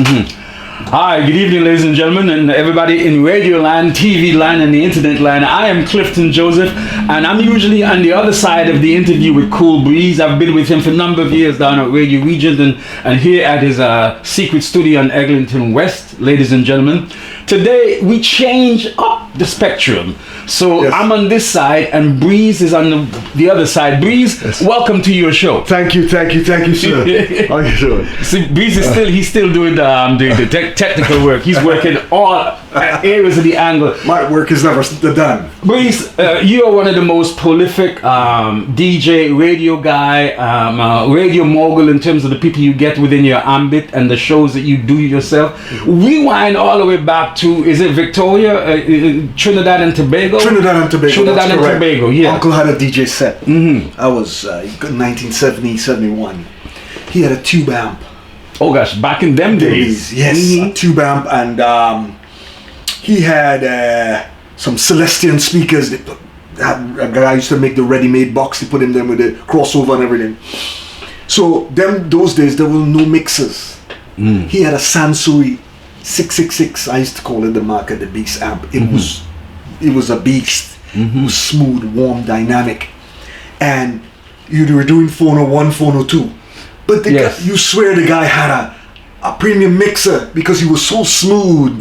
Hi, good evening, ladies and gentlemen, and everybody in radio land, TV land, and the internet land. I am Clifton Joseph, and I'm usually on the other side of the interview with Koolbreeze. I've been with him for a number of years down at Radio Regent and here at his secret studio on Eglinton West, ladies and gentlemen. Today, we change up the spectrum. So yes. I'm on this side, and Breeze is on the other side. Breeze, yes. Welcome to your show. Thank you, sir. How you doing? See, Breeze is he's still doing the technical work. He's working all areas of the angle. My work is never done. Breeze, you are one of the most prolific DJ, radio guy, radio mogul in terms of the people you get within your ambit and the shows that you do yourself. Rewind all the way back to, is it Victoria, Trinidad and Tobago? Trinidad and Tobago, yeah. Uncle had a DJ set. I was 1970, 71. He had a tube amp. Oh gosh, back in them days. Yes, a tube amp, and he had some Celestian speakers. A guy used to make the ready-made box. He put in them with the crossover and everything. So those days there were no mixers. He had a Sansui 666. I used to call it the mark of the beast amp. It was a beast. It was smooth, warm, dynamic, and you were doing phono 1, phono 2. But the guy, you swear the guy had a premium mixer because he was so smooth.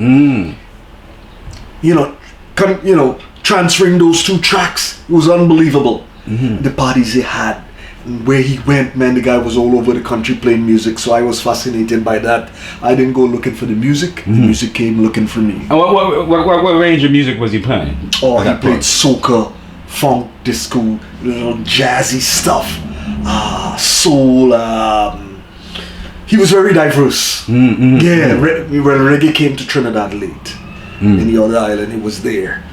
Transferring those two tracks, it was unbelievable. The parties he had, and where he went, man, the guy was all over the country playing music. So I was fascinated by that. I didn't go looking for the music. The music came looking for me. And what range of music was he playing? Oh, he played soca, funk, disco, little jazzy stuff. Soul. He was very diverse. When reggae came to Trinidad late, in the other island, it was there.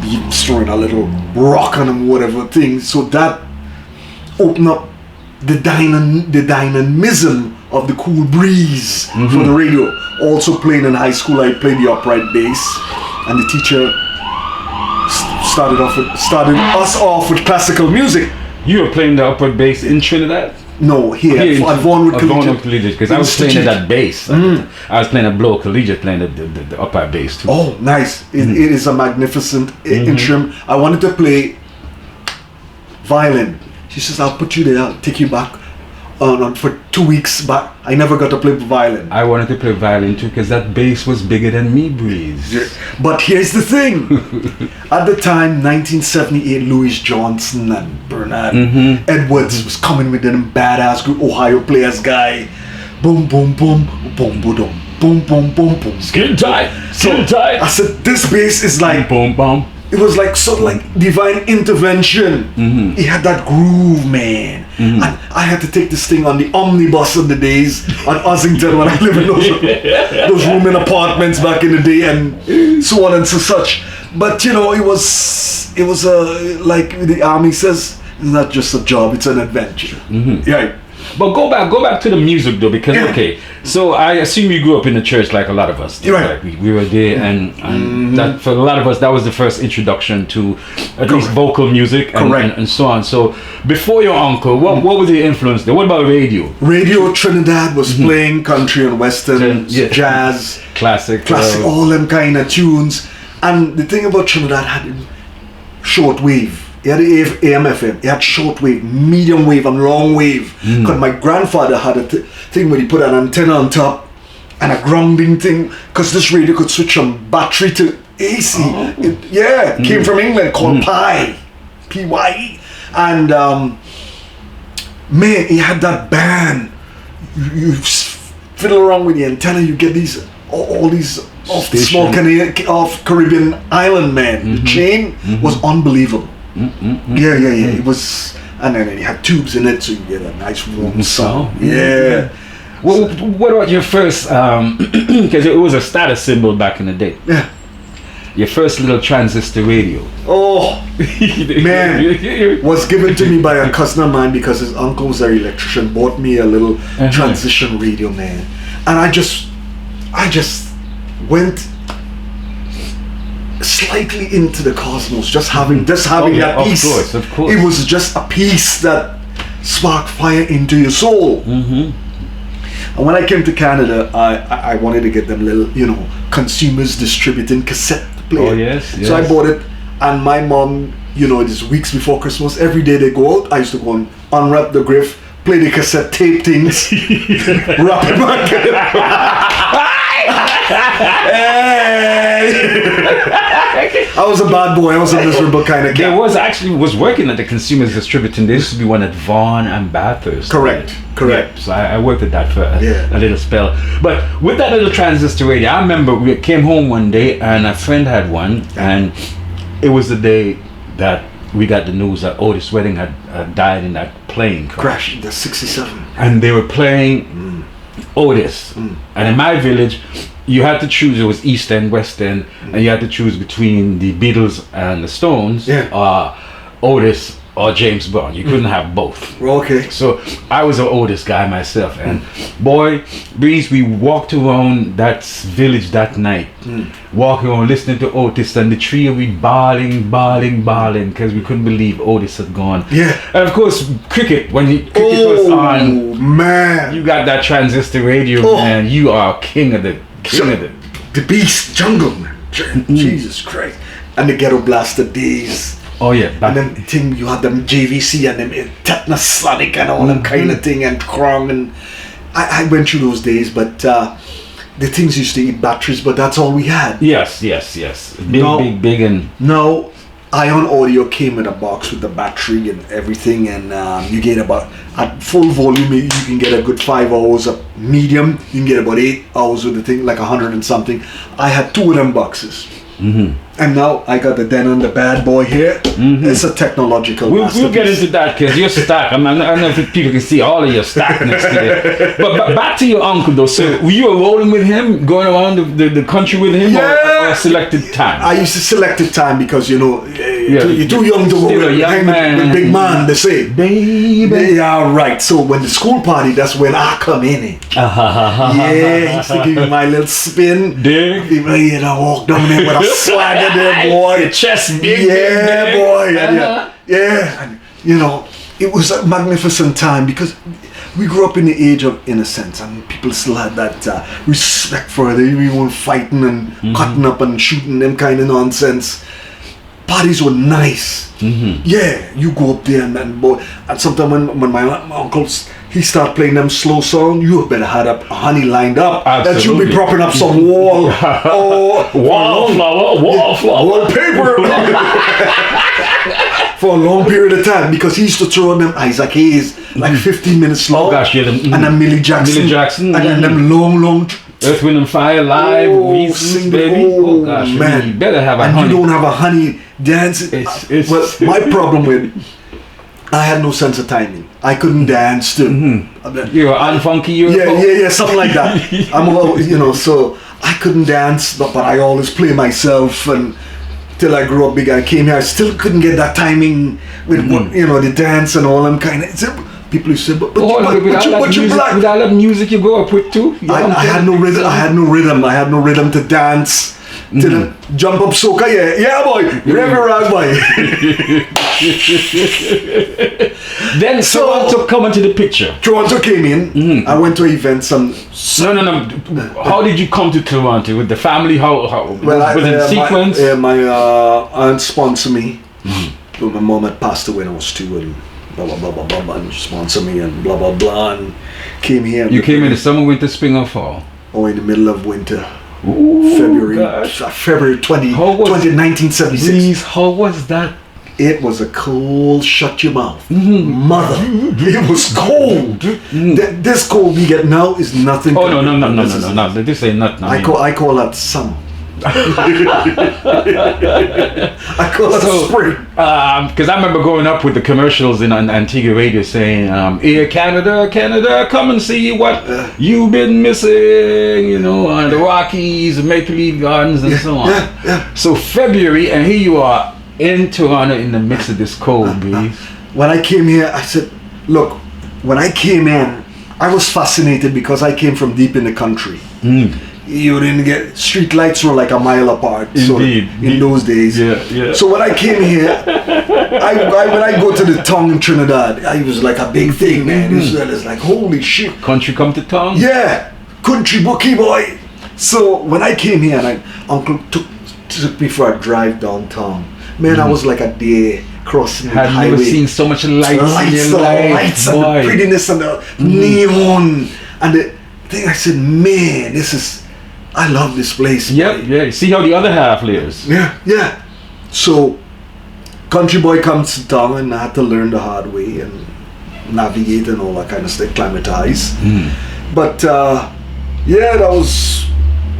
He was throwing a little rock on him, whatever thing. So that opened up the dynamism of the Koolbreeze for the radio. Also playing in high school, I played the upright bass, and the teacher started us off with classical music. You were playing the upright bass in Trinidad? No, here at Vaughanwood Collegiate. Because I was playing that bass. I was playing at Blow Collegiate, playing the upright bass too. Oh, nice. It is a magnificent instrument. I wanted to play violin. She says, I'll put you there, I'll take you back for 2 weeks, but I never got to play violin. I wanted to play violin too because that bass was bigger than me, Breeze. But here's the thing. At the time, 1978, Louis Johnson and Bernard Edwards was coming with them badass group, Ohio Players guy. Boom, boom, boom, boom, boom, boom, boom, boom, boom, boom. Skin tight. I said, this bass is like... Boom, boom. It was like sort of like divine intervention. He had that groove, man. And I had to take this thing on the omnibus in the days on Ossington when I lived in those rooming apartments back in the day, and so on and so such. But it was like the army says, it's not just a job, it's an adventure. Yeah. But go back to the music though, because okay, so I assume you grew up in the church like a lot of us did. Right. Like we were there, and that for a lot of us that was the first introduction to at least vocal music and so on. So before your uncle, what was the influence there? What about radio? Radio Trinidad was playing country and western, jazz, classic, all them kind of tunes. And the thing about Trinidad had short wave. He had AM, FM. He had short wave, medium wave, and long wave. Because my grandfather had a thing where he put an antenna on top and a grounding thing. Because this radio could switch from battery to AC. It came from England, called P-Y-E. And man, he had that band. You fiddle around with the antenna, you get all these off the small Caribbean island, man. The chain was unbelievable. It was, and then it had tubes in it, so you get a nice warm sound. Yeah. Well, what about your first? Because it was a status symbol back in the day. Yeah. Your first little transistor radio. Oh man, was given to me by a cousin of mine because his uncle was an electrician. Bought me a little transition radio, man, and I just went slightly into the cosmos, just having that piece. Of course. It was just a piece that sparked fire into your soul. And when I came to Canada, I wanted to get them little, consumers distributing cassette player. Oh, yes. So I bought it, and my mom, this weeks before Christmas, every day they go out, I used to go and unwrap the griff, play the cassette tape things, wrap it back. I was a bad boy. I was a miserable kind of There guy. was working at the Consumers Distributing. There used to be one at Vaughan and Bathurst. Correct. Yeah, so I worked at that for a little spell. But with that little transistor radio, I remember we came home one day and a friend had one, and it was the day that we got the news that Otis Redding had died in that plane crash. The 67. And they were playing Otis. And in my village, you had to choose. It was East End, West End, and you had to choose between the Beatles and the Stones, Otis or James Brown. You couldn't have both. Okay. So I was an Otis guy myself, and boy, Breeze, we walked around that village that night, walking around listening to Otis, and the three of we bawling, because we couldn't believe Otis had gone. Yeah. And of course, cricket, when cricket was on, man, you got that transistor radio, man. You are king of the the beast jungle, man. Jesus Christ. And the ghetto blaster days. Oh yeah, And then thing you had them JVC and them Technosonic and all them kind of thing, and Krong, and I went through those days, but the things used to eat batteries, but that's all we had. Yes. Big and No, Ion Audio came in a box with the battery and everything, and you get about, at full volume you can get a good 5 hours. At medium you can get about 8 hours with the thing, like 100 and something. I had 2 of them boxes. And now I got the Denon, the bad boy here. It's a technological we'll masterpiece. get into that because you're stacked. I don't know if people can see all of your stack next to it. But back to your uncle though. So were you rolling with him, going around the country with him, or selected time? I used to select the time because you're too young to Still go a young hang man. with big man, they say. Baby. Yeah, right. So when the school party, that's when I come in. Yeah, used to give me my little spin. Dig. You know, walk down there with a swagger there, boy. Your chest big. Yeah, boy. And and it was a magnificent time because we grew up in the age of innocence, and people still had that respect for it. We weren't fighting and cutting up and shooting them kind of nonsense. Parties were nice. Yeah, you go up there and sometimes when my uncles, he start playing them slow songs, you better have a honey lined up. Absolutely. That you'll be propping up some wall. Wallpaper. For a long period of time, because he used to throw on them Isaac Hayes like 15 minutes long. Oh gosh, yeah, and then Millie Jackson. And then them long. Earth, Wind and Fire live, Reasons, baby. Oh gosh, man, you better have a honey. And you don't have a honey dance. Well, my problem with, I had no sense of timing. I couldn't dance to. You're unfunky. Yeah, something like that. I'm all, so I couldn't dance, but I always play myself, and till I grew up big, I came here. I still couldn't get that timing with the dance and all them kind of. People used to say, but you black. With all that music you go up with too. I had no rhythm. I had no rhythm to dance. To the jump up soca, yeah boy, rag boy. Then Toronto come into the picture. Toronto came in. I went to events. No. How did you come to Toronto with the family? How was it in sequence? My aunt sponsored me. But my mom had passed away when I was 2, and blah blah blah blah blah, and she sponsored me and blah blah blah, and came here. You came in the summer, winter, spring, or fall? Oh, in the middle of winter. Ooh, February gosh. February 1976. Please, how was that? It was a cold, shut your mouth. Mother, it was cold. This cold we get now is nothing. Oh, no. This ain't nothing. I call that summer. I call it spring. Because I remember growing up with the commercials in Antigua radio saying, "Here, Canada, come and see what you've been missing," on the Rockies, Maple Leaf Gardens, and so on. So February, and here you are in Toronto in the midst of this cold breeze. When I came here, I said, look, when I came in, I was fascinated because I came from deep in the country. you didn't get street lights were like a mile apart. Indeed. So in those days. Yeah. So when I came here, when I go to the town in Trinidad, it was like a big thing, man. It's like holy shit. Country come to town. Yeah, country bookie boy. So when I came here, and uncle took me for a drive downtown. Man, I was like a day crossing the highway. I've never seen so much lights Lights and the prettiness and the neon and the thing. I said, man, I love this place. Yep, yeah. See how the other half lives. Yeah. So, country boy comes to town, and I had to learn the hard way and navigate and all that kind of stuff, climatize. But that was,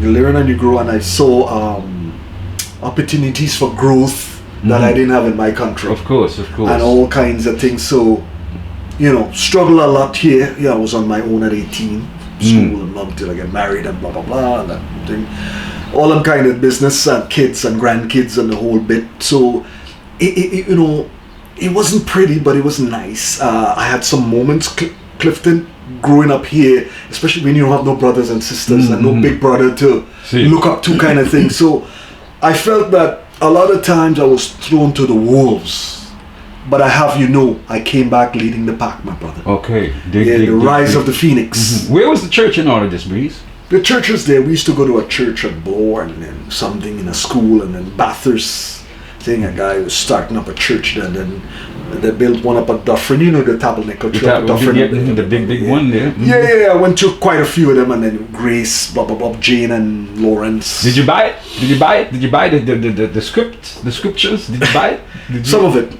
you learn and you grow, and I saw opportunities for growth that I didn't have in my country. Of course. And all kinds of things. So, struggle a lot here. Yeah, I was on my own at 18. School and until I get married and blah blah blah and that thing. All them kind of business and kids and grandkids and the whole bit. So it wasn't pretty, but it was nice. I had some moments, Clifton, growing up here, especially when you don't have no brothers and sisters and no big brother to look up to kind of thing. So I felt that a lot of times I was thrown to the wolves. But I came back leading the pack, my brother. Okay. The rise of the phoenix. Where was the church in all of this, Breeze? The church was there. We used to go to a church at Bloor and then something in a school, and then Bathurst thing. A guy was starting up a church there, and then they built one up at Dufferin. You know the Tabernacle Church at Dufferin. The big one there. Yeah. I went to quite a few of them, and then Grace, blah blah blah, Jane and Lawrence. Did you buy it? Did you buy the scriptures? Did you buy it? Some of it.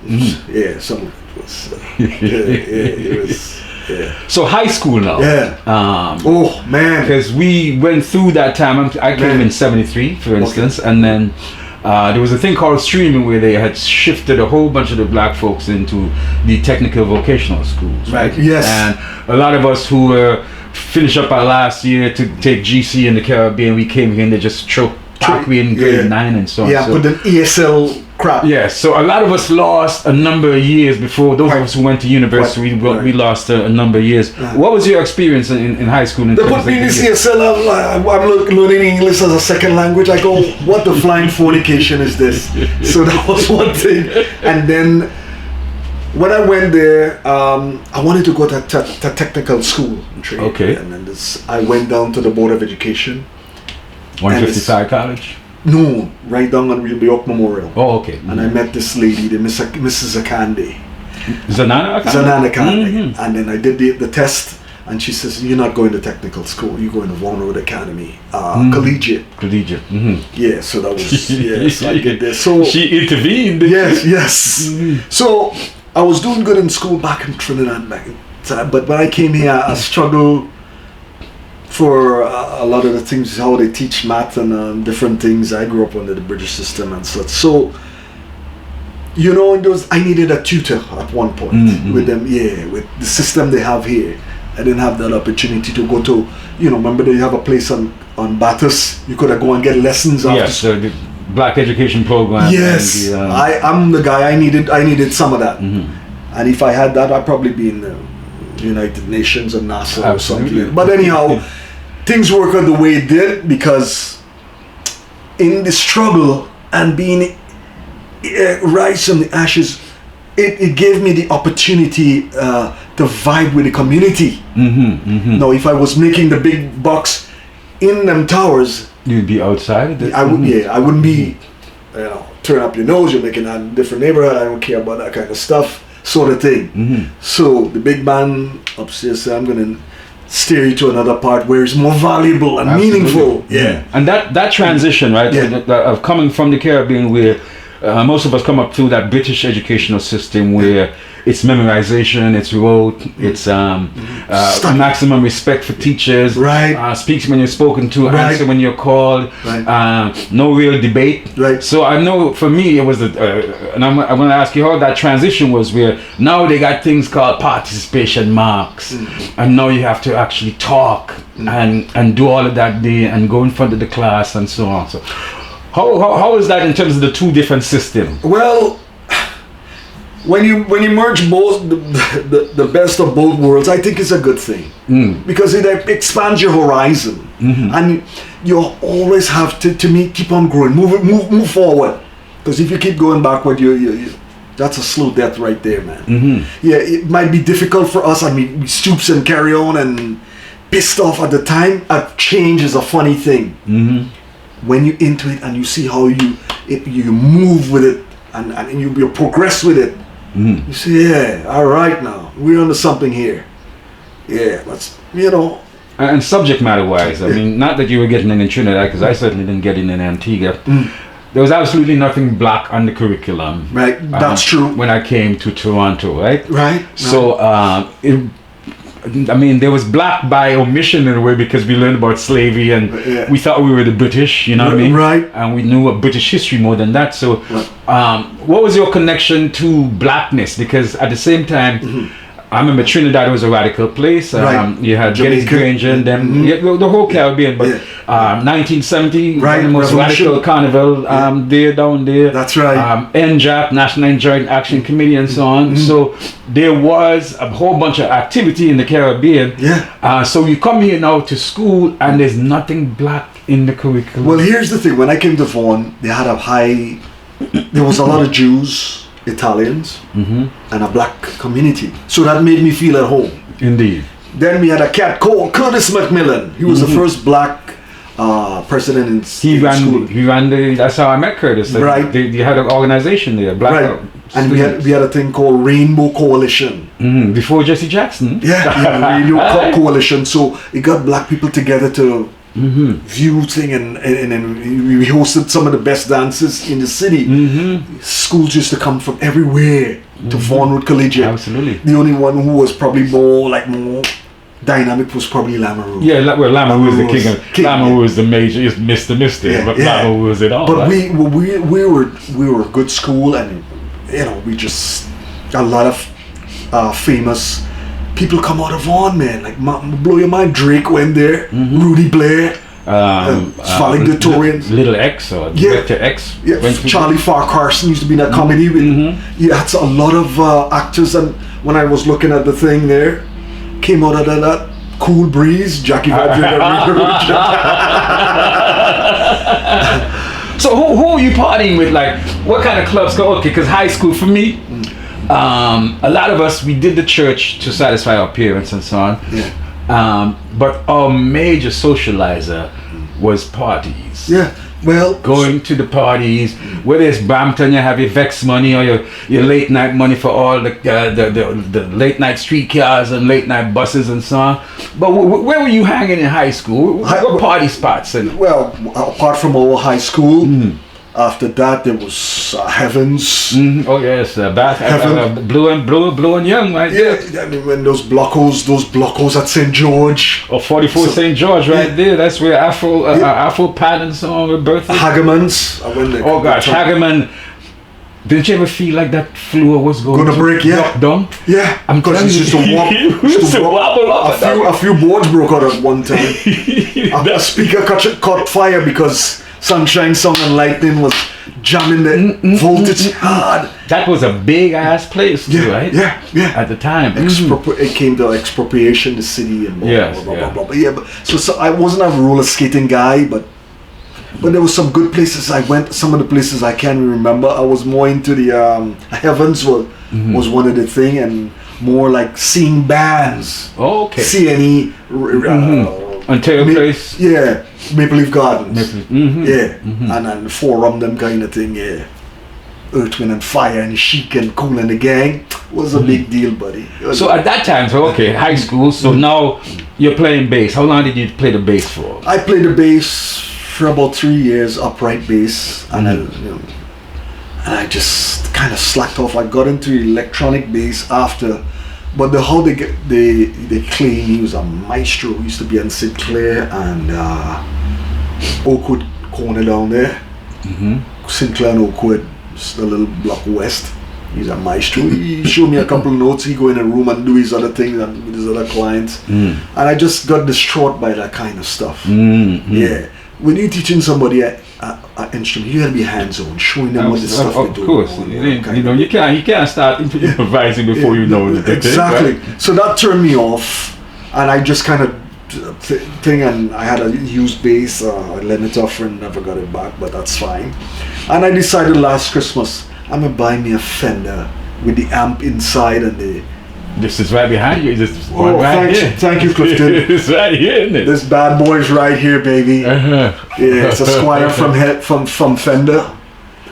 Yeah, some of it was. It was. Yeah. So high school now. Yeah. Oh man. Because we went through that time. I came in '73, for instance, and then there was a thing called streaming where they had shifted a whole bunch of the black folks into the technical vocational schools, right? Yes. And a lot of us who were finished up our last year to take GC in the Caribbean, we came here and they just choked me in grade 9 and so on. Yeah, put an ESL crap. Yeah, so a lot of us lost a number of years before. Those of us who went to university, we lost a number of years. What was your experience in high school? They put me in this ESL. I'm learning English as a second language. I go, what the flying fornication is this? So that was one thing. And then when I went there, I wanted to go to technical school. Okay. And then I went down to the Board of Education. 155 College? No, right down on Real York Memorial. Oh, okay. And I met this lady, Mrs. Akande. Zanana Akande. And then I did the test, and she says, you're not going to technical school, you're going to Vaughan Road Academy. Collegiate. Yeah, so that was, so I did this. So she intervened. Yes. So I was doing good in school back in Trinidad, but when I came here, I struggled for a lot of the things, how they teach math and different things. I grew up under the British system and such. So, I needed a tutor at one point with them. Yeah, with the system they have here. I didn't have that opportunity to go to, remember they have a place on Bathurst. You could go and get lessons after. Yes, the Black Education Program. Yes, I'm the guy. I needed some of that. And if I had that, I'd probably be in the United Nations or NASA or something. But anyhow, things worked out the way it did because in the struggle and being rise from the ashes, it gave me the opportunity to vibe with the community. Now, if I was making the big bucks in them towers, you'd be outside. I wouldn't be, turn up your nose. You're making a different neighborhood. I don't care about that kind of stuff. Sort of thing. So the big man upstairs said, I'm going to steer you to another part where it's more valuable and meaningful. Yeah. And that transition, right, of coming from the Caribbean where most of us come up through that British educational system where it's memorization, it's rote, it's maximum respect for teachers, speak when you're spoken to, answer when you're called, no real debate. So I know for me it was, and I'm going to ask you how that transition was, where now they got things called participation marks, and now you have to actually talk and do all of that day and go in front of the class and so on. So how is that in terms of the two different systems? Well, when you merge both the best of both worlds, I think it's a good thing because it expands your horizon. And you always have to keep on growing, move forward. Because if you keep going backward, you that's a slow death right there, man. Yeah, it might be difficult for us. I mean, we stoops and carry on and pissed off at the time. Change is a funny thing. When you into it and you see how you move with it and you progress with it, you say, yeah, all right, now we're onto something here. Yeah, let's, And subject matter wise, I mean, not that you were getting in Trinidad, because I certainly didn't get in Antigua. There was absolutely nothing black on the curriculum. Right, that's true. When I came to Toronto, right? Right. So, there was black by omission in a way, because we learned about slavery and we thought we were the British, you know what I mean? Right. And we knew about British history more than that. So, what was your connection to blackness? Because at the same time, I remember Trinidad was a radical place. You had Getty's Granger and them, the whole Caribbean. But 1970, the most radical carnival there down there. That's right. NJAC, National Joint Action Committee, and so on. So there was a whole bunch of activity in the Caribbean. Yeah. So you come here now to school, and there's nothing black in the curriculum. Well, here's the thing. When I came to Vaughan, there was a lot of Jews, Italians, and a black community. So that made me feel at home. Indeed. Then we had a cat called Curtis Macmillan. He was the first black president in school. He ran that's how I met Curtis. Right. They had an organization there, black. Right. And we had a thing called Rainbow Coalition. Before Jesse Jackson. Yeah, Rainbow Coalition. So it got black people together to view thing, and we hosted some of the best dances in the city. Schools used to come from everywhere to Vaughan Road Collegiate. Absolutely. The only one who was probably more dynamic was probably Lamoureux. Yeah, well, Lamoureux was the king. Lamoureux was the major, is Mr. But Lamoureux was it all. But we were a good school, and we just a lot of famous people come out of Vaughan, man. Like, blow your mind. Drake went there. Rudy Blair. Valedictorian. Little X or Director X. Yeah, Charlie Farquharson used to be in that comedy with. Yeah, it's a lot of actors. And when I was looking at the thing there, came out of that Koolbreeze, Jackie So who are you partying with? Like, what kind of clubs go? Okay, because high school for me, a lot of us, we did the church to satisfy our parents and so on. Yeah. But our major socializer was parties. Yeah. Well, going to the parties, whether it's Brampton, you have your Vex money or your late night money for all the late night streetcars and late night buses and so on. But where were you hanging in high school? What party spots? Well, apart from our high school, after that there was Heavens. Oh yes, Blue and Young, right? Yeah, I mean, when those blockos at St. George. Or 44 St. George, right there. That's where Afro Pat and so on were birthed. Hageman's. Oh gosh, Hageman. Didn't you ever feel like that floor was going to break? Yeah. Down? Yeah. I'm because it used to wobble up. A few boards broke out at one time. A speaker caught fire because Sunshine Song and Lightning was jamming the voltage hard. That was a big ass place too, right? Yeah. At the time. It came to expropriation the city and blah, blah. But yeah, so I wasn't a roller skating guy, but there was some good places I went. Some of the places I can't remember. I was more into the Heavens was one of the thing, and more like seeing bands. Oh, okay. CNE. Ontario Place. Yeah, Maple Leaf Gardens. Yeah, Mm-hmm. and Forum, them kind of thing. Yeah, Earth, Wind and Fire and Chic and Cool and the Gang was a big deal, buddy. So at that time, high school. So now you're playing bass. How long did you play the bass for? I played the bass for about 3 years, upright bass, and then I just kind of slacked off. I got into electronic bass after. But how they claim he was a maestro. He used to be on Sinclair and Oakwood corner down there. Sinclair and Oakwood, just a little block west. He's a maestro. He showed me a couple of notes. He go in a room and do his other things with his other clients. And I just got distraught by that kind of stuff. Yeah. When you're teaching somebody an instrument, you gotta be hands-on, showing them what the stuff they do. Of course, you can't start improvising before you know it. Exactly. So that turned me off, and I just kind of thing, and I had a used bass. I lent it to a friend, never got it back, but that's fine. And I decided last Christmas I'm gonna buy me a Fender with the amp inside and the. This is right behind you. This is Thank you, Clifton. It's right here, isn't it? This bad boy's right here, baby. Uh-huh. Yeah, it's a Squire from Fender,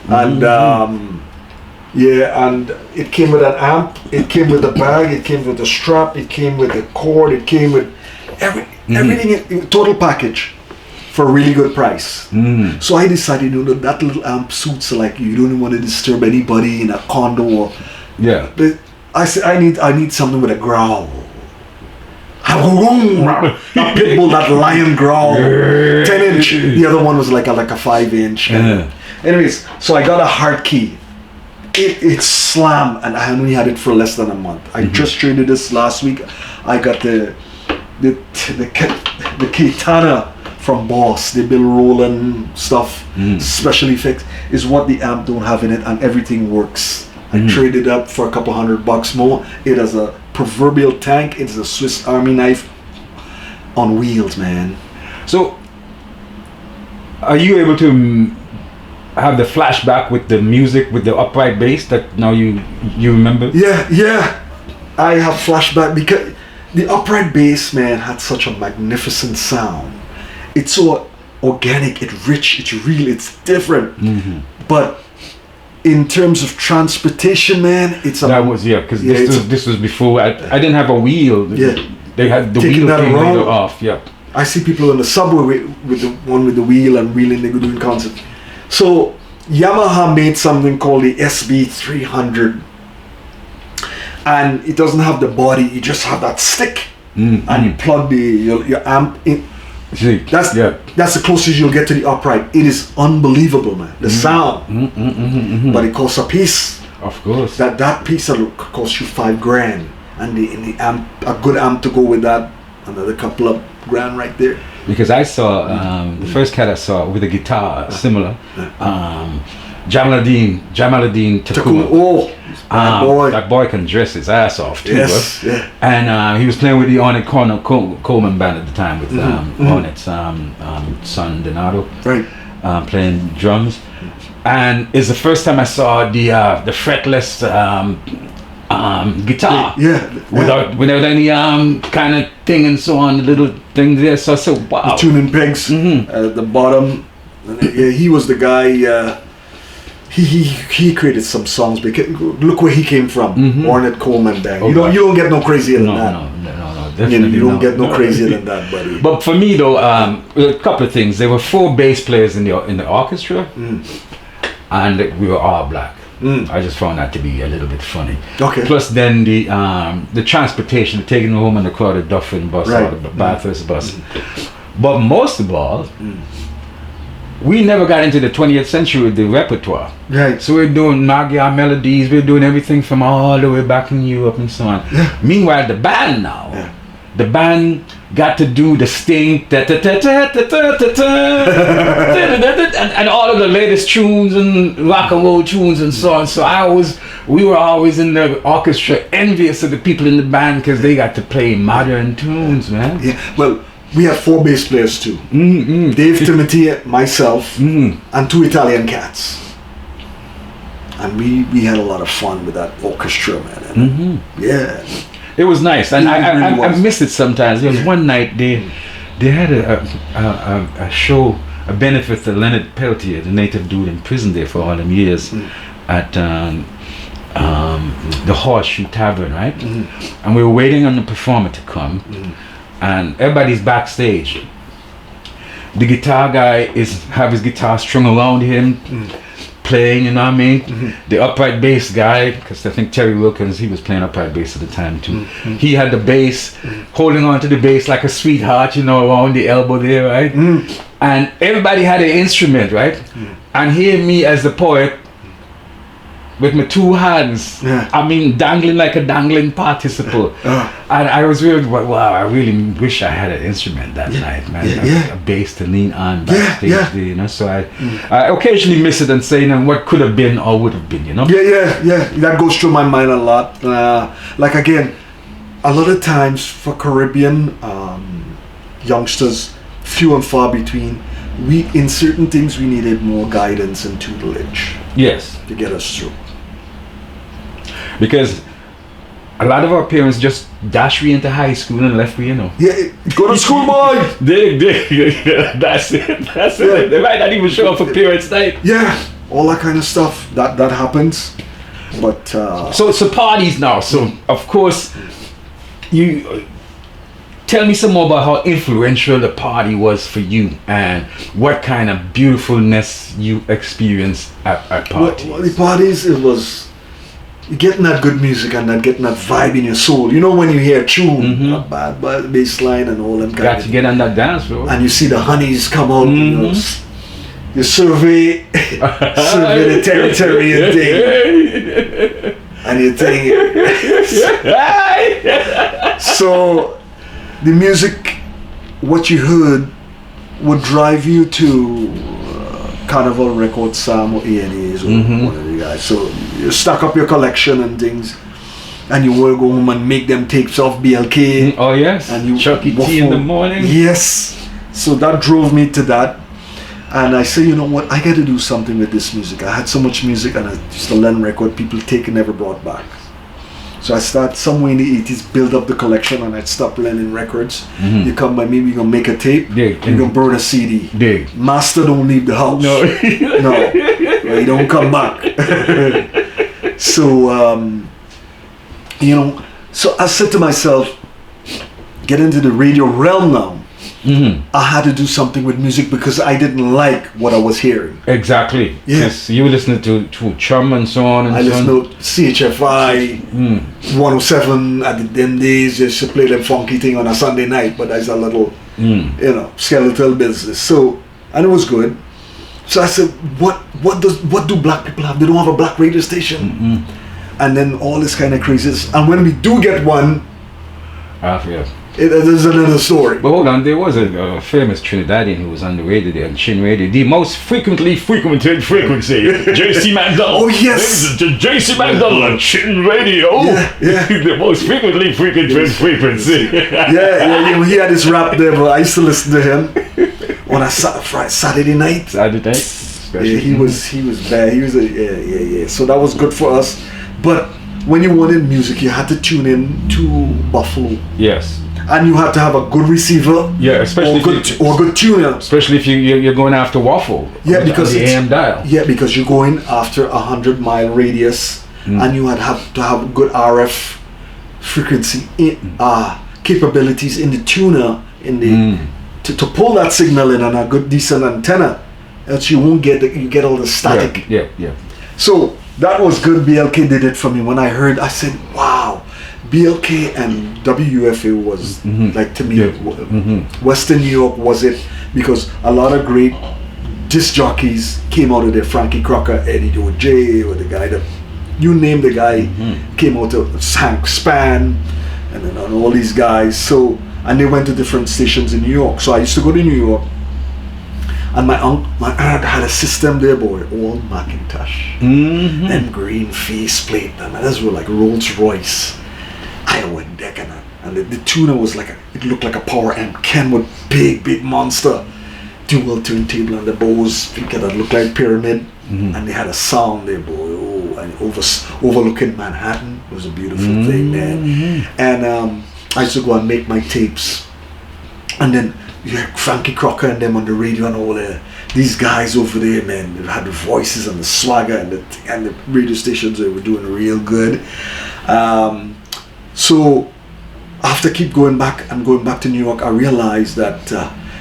and and it came with an amp, it came with a bag, it came with a strap, it came with a cord, it came with everything, total package for a really good price. So I decided, that little amp suits, like, you don't want to disturb anybody in a condo or. Yeah. But I said I need something with a growl. That pit bull, that lion growl, 10-inch. The other one was like a 5-inch. Anyways, so I got a hard key. It slammed, and I only had it for less than a month. I just traded this last week. I got the Kitana from Boss. They build rolling stuff, special effects. Is what the amp don't have in it, and everything works. I traded up for a couple $100 more. It has a proverbial tank. It's a Swiss Army knife on wheels, man. So, are you able to have the flashback with the music, with the upright bass that now you remember? Yeah. I have flashback because the upright bass, man, had such a magnificent sound. It's so organic, it's rich, it's real, it's different. But in terms of transportation, man, it's a... That was, because this was before, I didn't have a wheel. Yeah. They had the Taking wheel that came around. later off, I see people in the subway with the one with the wheel and wheeling, they go doing concerts. So Yamaha made something called the SB300, and it doesn't have the body, you just have that stick, and you plug your amp in. See, that's the closest you'll get to the upright. It is unbelievable, man, the sound. But it costs a piece. Of course. That piece will cost you $5,000, and the amp, a good amp to go with that, another couple of grand right there. Because I saw the first cat I saw with a guitar similar, Jamaluddin Takuma. Oh, boy. That boy can dress his ass off too. Yes, yeah. And he was playing with the Ornette Coleman band at the time with Ornette's son Donato, right, playing drums. And it's the first time I saw the fretless guitar, without any kind of thing and so on, the little thing there. So I said, wow. The tuning pegs at the bottom. He was the guy. He created some songs because look where he came from. Ornette Coleman band. You don't get no crazier than that. No, definitely. You don't get no crazier than that, buddy. But for me though, a couple of things. There were 4 bass players in the orchestra, and we were all black. I just found that to be a little bit funny. Okay. Plus then the transportation, taking them home on the crowded Dufferin bus or the Bathurst bus. But most of all, we never got into the 20th century with the repertoire. Right. So we're doing Magyar melodies, we're doing everything from all the way back in Europe and so on. Yeah. Meanwhile, the band now, the band got to do the Sting, and all of the latest tunes and rock and roll tunes and so on. So we were always in the orchestra envious of the people in the band because they got to play modern tunes, man. Yeah. Well, we have 4 bass players too. Dave Timothy, myself, and 2 Italian cats. And we had a lot of fun with that orchestra, man. Yeah. It was nice, and I miss it sometimes. There was one night they had a show, a benefit to Leonard Peltier, the native dude in prison there for all them years, at the Horseshoe Tavern, right? And we were waiting on the performer to come, and everybody's backstage. The guitar guy have his guitar strung around him, playing, you know what I mean? The upright bass guy, because I think Terry Wilkins, he was playing upright bass at the time too. He had the bass, holding on to the bass like a sweetheart, you know, around the elbow there, right? And everybody had an instrument, right? And here me as the poet, with my 2 hands, I mean, dangling like a dangling participle. And I was really, wow, I really wish I had an instrument that night, man. A bass to lean on backstage there, you know. So I occasionally miss it and say, you know, what could have been or would have been, you know. Yeah. That goes through my mind a lot. Like again, a lot of times for Caribbean, youngsters, few and far between. We, in certain things, we needed more guidance and tutelage Yes. to get us through. Because a lot of our parents just dashed me into high school and left me, you know. Yeah, go to school, boy. That's it. That's it. They might not even show up for parents' night. Yeah, all that kind of stuff that happens. But So it's the parties now. So of course, you tell me some more about how influential the party was for you and what kind of beautifulness you experienced at parties. well, the parties, it was getting that good music and that getting that vibe in your soul. You know when you hear a tune, a bad bass line and all them kind Got of to get on that dance floor. and you see the honeys come out, you survey the territory and thing. And you think so the music, what you heard would drive you to Carnival Records, Sam or A&A's or one of the guys. So you stack up your collection and things, and you will go home and make them tapes off BLK. Oh yes, And you Chuck E. T in the morning. Yes. So that drove me to that. And I say, you know what, I got to do something with this music. I had so much music and I used to learn record people take and never brought back. So I start somewhere in the 80s, build up the collection, and I'd stop learning records. You come by me, we're going to make a tape, Dig. we're going to burn a CD. Dig. Master don't leave the house. No. No, he don't come back. So, you know, so I said to myself, get into the radio realm now. I had to do something with music because I didn't like what I was hearing. Exactly. Yes. You were listening to Chum and so on and I so on. listened to CHFI 107 at them days. Just to play them funky thing on a Sunday night, but that's a little, you know, skeletal business. So, and it was good. So I said, what do black people have? They don't have a black radio station. And then all this kind of craziness. And when we do get one, Yeah. it is another story. But hold on, there was a famous Trinidadian who was on the radio there, on Chin Radio, the most frequented frequency, JC Mandel. Oh, yes. JC Mandel on Chin Radio. Yeah. The most frequently frequented frequency. Yeah, he had this rap there, but I used to listen to him on a Saturday night. Saturday night. Yeah, he was bad. He was yeah. So that was good for us. But when you wanted music, you had to tune in to Buffalo. Yes. And you had to have a good receiver. Yeah, especially or good tuner. Especially if you're going after Waffle. Yeah, because the AM dial. Yeah, because you're going after 100-mile radius, and you had have to have good RF frequency capabilities in the tuner to pull that signal in on a good decent antenna, else you won't get you get all the static. Yeah. So that was good. BLK did it for me. When I heard, I said, wow. BLK and WFA was like, to me, Western New York was it, because a lot of great disc jockeys came out of there. Frankie Crocker, Eddie Joe J, or the guy that you name the guy came out of Hank Span, and then all these guys. So, and they went to different stations in New York. So I used to go to New York, and my aunt had a system there, boy, all Macintosh, them green faceplate, and those were like Rolls Royce. I went deck and the tuner was like it looked like a Power Amp Kenwood big monster dual turntable, and the Bose speaker that looked like pyramid, and they had a sound there, boy, and overlooking Manhattan. It was a beautiful thing, man. And I used to go and make my tapes, and then you had Frankie Crocker and them on the radio and all these guys over there, man. They had the voices and the swagger and the radio stations. They were doing real good. So after keep going back to New York, I realized that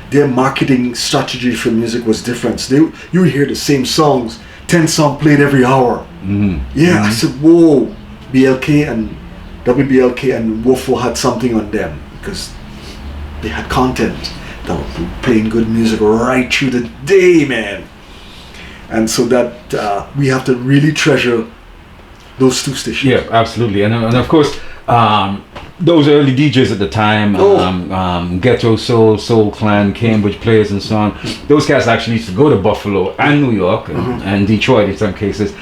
their marketing strategy for music was different. You would hear the same songs, 10 songs played every hour. I said, whoa, BLK and WBLK and Wofo had something on them, because they had content that were playing good music right through the day, man. And so that we have to really treasure those two stations. Yeah, absolutely. And of course, those early DJs at the time, Ghetto Soul, Soul Clan, Cambridge Players, and so on. Those guys actually used to go to Buffalo and New York and Detroit in some cases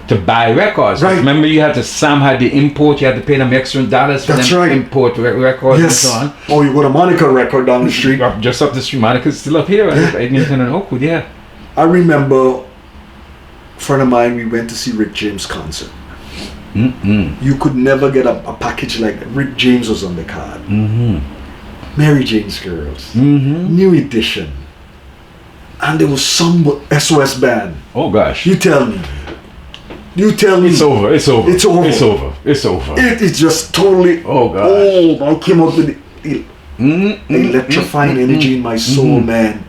to buy records. Right. Remember, you had to Sam had the import. You had to pay them extra dollars for That's them right. import records and so on. Oh, you go to Monica Record down the street. Just up the street. Monica's still up here at Eglinton and Oakwood. Yeah. I remember a friend of mine. We went to see Rick James concert. You could never get a package like that. Rick James was on the card. Mary Jane's Girls, New Edition, and there was some SOS Band. Oh gosh! You tell me. It's over. It's over. It is just totally. Oh gosh! Oh, I came up with the electrifying energy in my soul, man.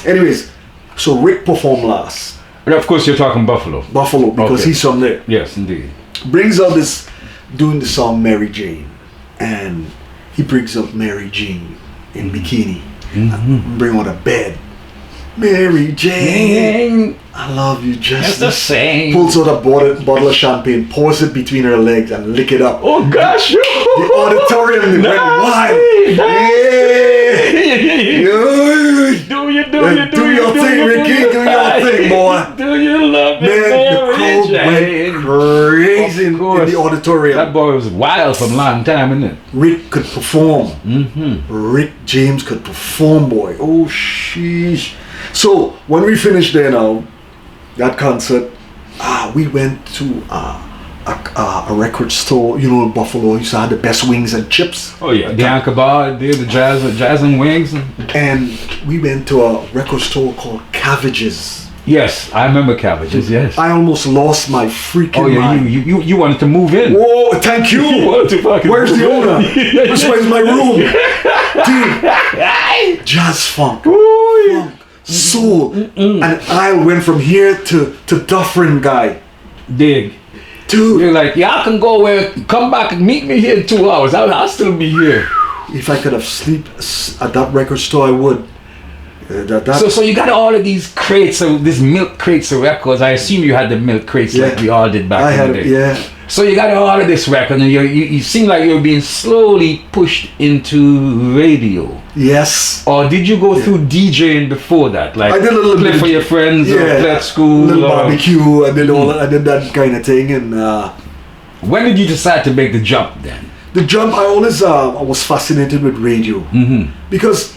Anyways, so Rick performed last. And of course, you're talking Buffalo. Because he's from there. Yes, indeed. Brings out this, doing the song Mary Jane, and he brings out Mary Jane in bikini, bring out a bed. Mary Jane, I love you just the same. Pulls out a bottle of champagne, pours it between her legs, and lick it up. Oh gosh! The auditorium went wild. Do you Do your thing, Ricky. Do your thing, boy. Do you love me, Man, the crowd Mary went Jane? crazy in the auditorium. That boy was wild for a long time, isn't it? Rick could perform. Rick James could perform, boy. Oh, sheesh. So, when we finished there now, that concert, we went to a record store, you know, in Buffalo. Used to have the best wings and chips. Oh yeah, the Anchor Bar, the jazz and wings. And we went to a record store called Cabbages. Yes, I remember Cabbages. Yes. I almost lost my freaking mind. You wanted to move in. Whoa, thank you. You wanted to fucking Where's move the in. owner? This where's my room? Dude, jazz funk, soul. And I went from here to Dufferin guy. Dig. Dude. You're like, y'all can go away, come back and meet me here in 2 hours. I'll still be here. If I could have slept at that record store, I would. So you got all of these crates, these milk crates of records. I assume you had the milk crates like we all did back in the day. Yeah. So you got all of this record, and you seem like you're being slowly pushed into radio. Yes. Or did you go through DJing before that? Like I did a little play bit for your friends or play at school? Little barbecue. I did all that. I did that kind of thing. And when did you decide to make the jump then? The jump, I always I was fascinated with radio because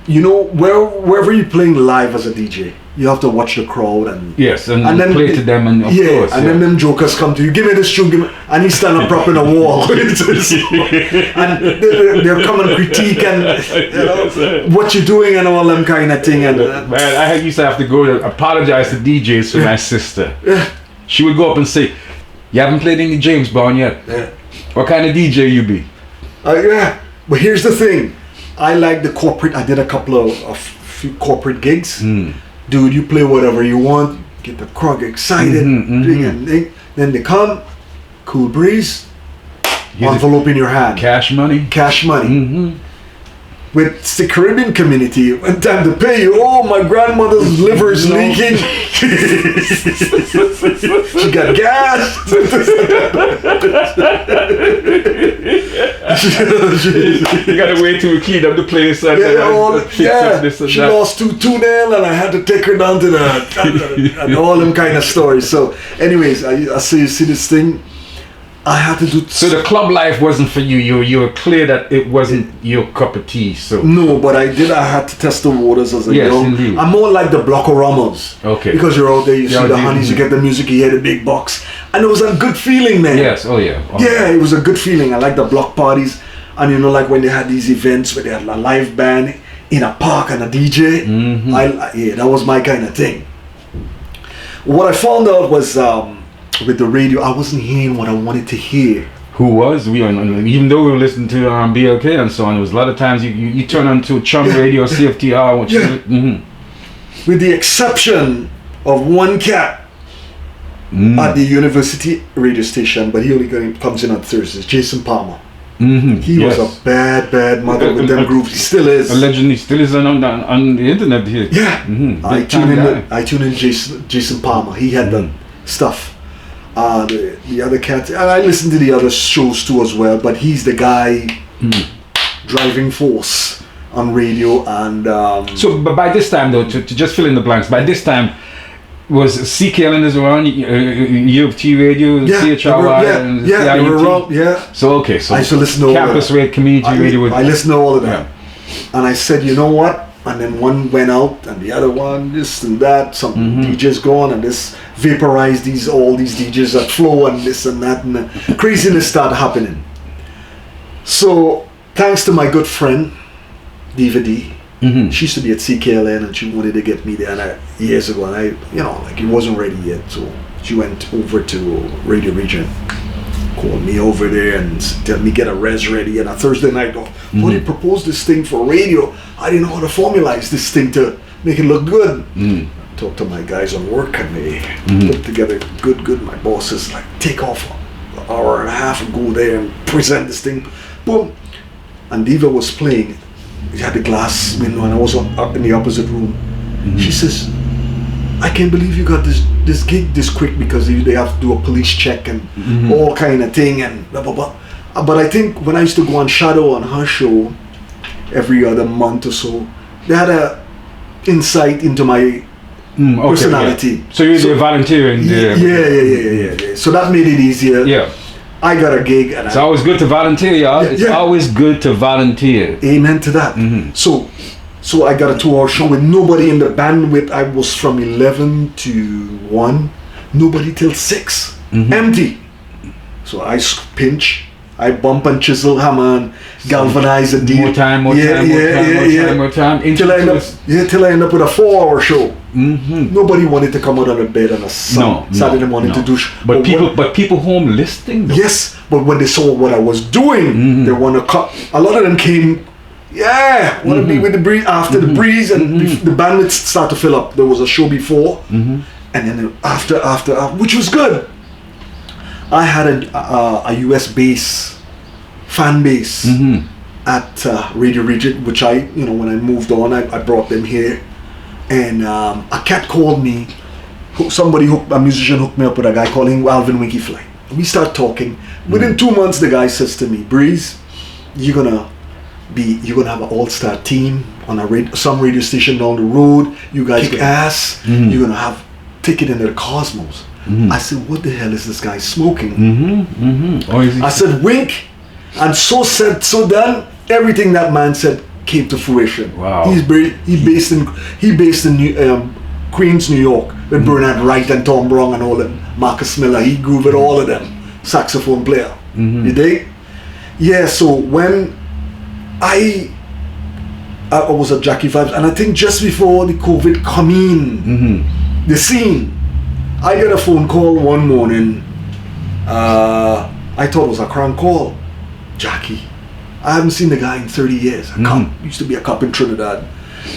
you know wherever you're playing live as a DJ, you have to watch the crowd and then play to them and then them jokers come to you, give me this tune, and he stand up prop in a wall and they'll come and critique and what you're doing and all them kind of thing. And man, I used to have to go to apologize to DJs for my sister. She would go up and say, "You haven't played any James Bond yet. What kind of DJ you be?" But here's the thing. I like the corporate. I did a couple of few corporate gigs. Dude, you play whatever you want. Get the crowd excited. Then they come. Koolbreeze. Envelope in your hand. Cash money. With the Caribbean community, when time to pay you, oh, my grandmother's liver is leaking. She got gas. You gotta wait till we clean up the place and fix up this and she that. lost 2-0 and I had to take her down to and all them kind of stories. So, anyways, I say you see this thing. I had to do. So the club life wasn't for you. You were clear that it wasn't your cup of tea. So no, but I had to test the waters as a young. Indeed. I'm more like the Blockoramas. Okay. Because you're out there, you see the honeys, you get the music, you hear the big box, and it was a good feeling, man. Yes. Oh yeah. Yeah, it was a good feeling. I like the block parties, and you know, like when they had these events where they had a live band in a park and a DJ. That was my kind of thing. What I found out was. With the radio, I wasn't hearing what I wanted to hear. Who was? Even though we were listening to BLK and so on, there was a lot of times you turn on to Chum Radio, CFTR, with the exception of one cat at the university radio station, but he only comes in on Thursdays, Jason Palmer. He was a bad mother with them grooves. He still is. Allegedly still is on the internet here. Yeah. I tune in Jason Palmer. He had the stuff. The other cat, and I listen to the other shows too as well, but he's the guy driving force on radio. And so, but by this time though, to just fill in the blanks, by this time was CKLN is around, U of T radio, CHRY, and they were around, So okay, so I used to listen to campus radio, community radio. I listened to all of that, and I said, you know what? And then one went out, and the other one, this and that. Some DJs gone, and this vaporized all these DJs that flow, and this and that, and craziness started happening. So, thanks to my good friend, Diva D, she used to be at CKLN, and she wanted to get me there years ago, and I, it wasn't ready yet, so she went over to Radio Region, called me over there and tell me get a res ready, and a Thursday night, they proposed this thing for radio. I didn't know how to formalize this thing to make it look good. Talked to my guys on work, and they put together good. My boss is like, take off an hour and a half and go there and present this thing. Boom. And Diva was playing. He had the glass window, and I was up in the opposite room. She says, I can't believe you got this gig this quick, because they have to do a police check and all kind of thing and blah blah blah. But I think when I used to go on Shadow on her show every other month or so, they had a insight into my personality. So you're volunteering there. Yeah. So that made it easier. Yeah. I got a gig, and it's always good to volunteer, y'all. It's always good to volunteer. Amen to that. So I got a 2-hour show with nobody in the bandwidth. I was from 11 to 1, nobody till 6, empty. So I pinch, I bump and chisel, hammer and galvanize and deal. More time. Till I end up with a 4-hour show. Nobody wanted to come out of the bed on a Saturday morning to do. But people home listening. Though. Yes, but when they saw what I was doing, they want to cut. A lot of them came. Want to be with the breeze after the breeze, and the bandwidth start to fill up. There was a show before, and then after, which was good. I had a US base, fan base at Radio Region, which when I moved on, I brought them here, and a cat called me. A musician hooked me up with a guy called him Alvin Winky Fly. We start talking. Within 2 months, the guy says to me, Breeze, you're gonna have an all-star team on some radio station down the road. You guys kick ass. You're gonna have ticket into the Cosmos. I said, what the hell is this guy smoking? I said, wink. And so said, so done. Everything that man said came to fruition. Wow. He based in Queens, New York, with Bernard Wright and Tom Brown and all them. Marcus Miller, he grew with all of them. Saxophone player. You dig? Yeah, so when I was at Jackie Vibes, and I think just before the COVID come in, the scene, I get a phone call one morning. I thought it was a crank call. Jackie, I haven't seen the guy in 30 years. A cop, used to be a cop in Trinidad,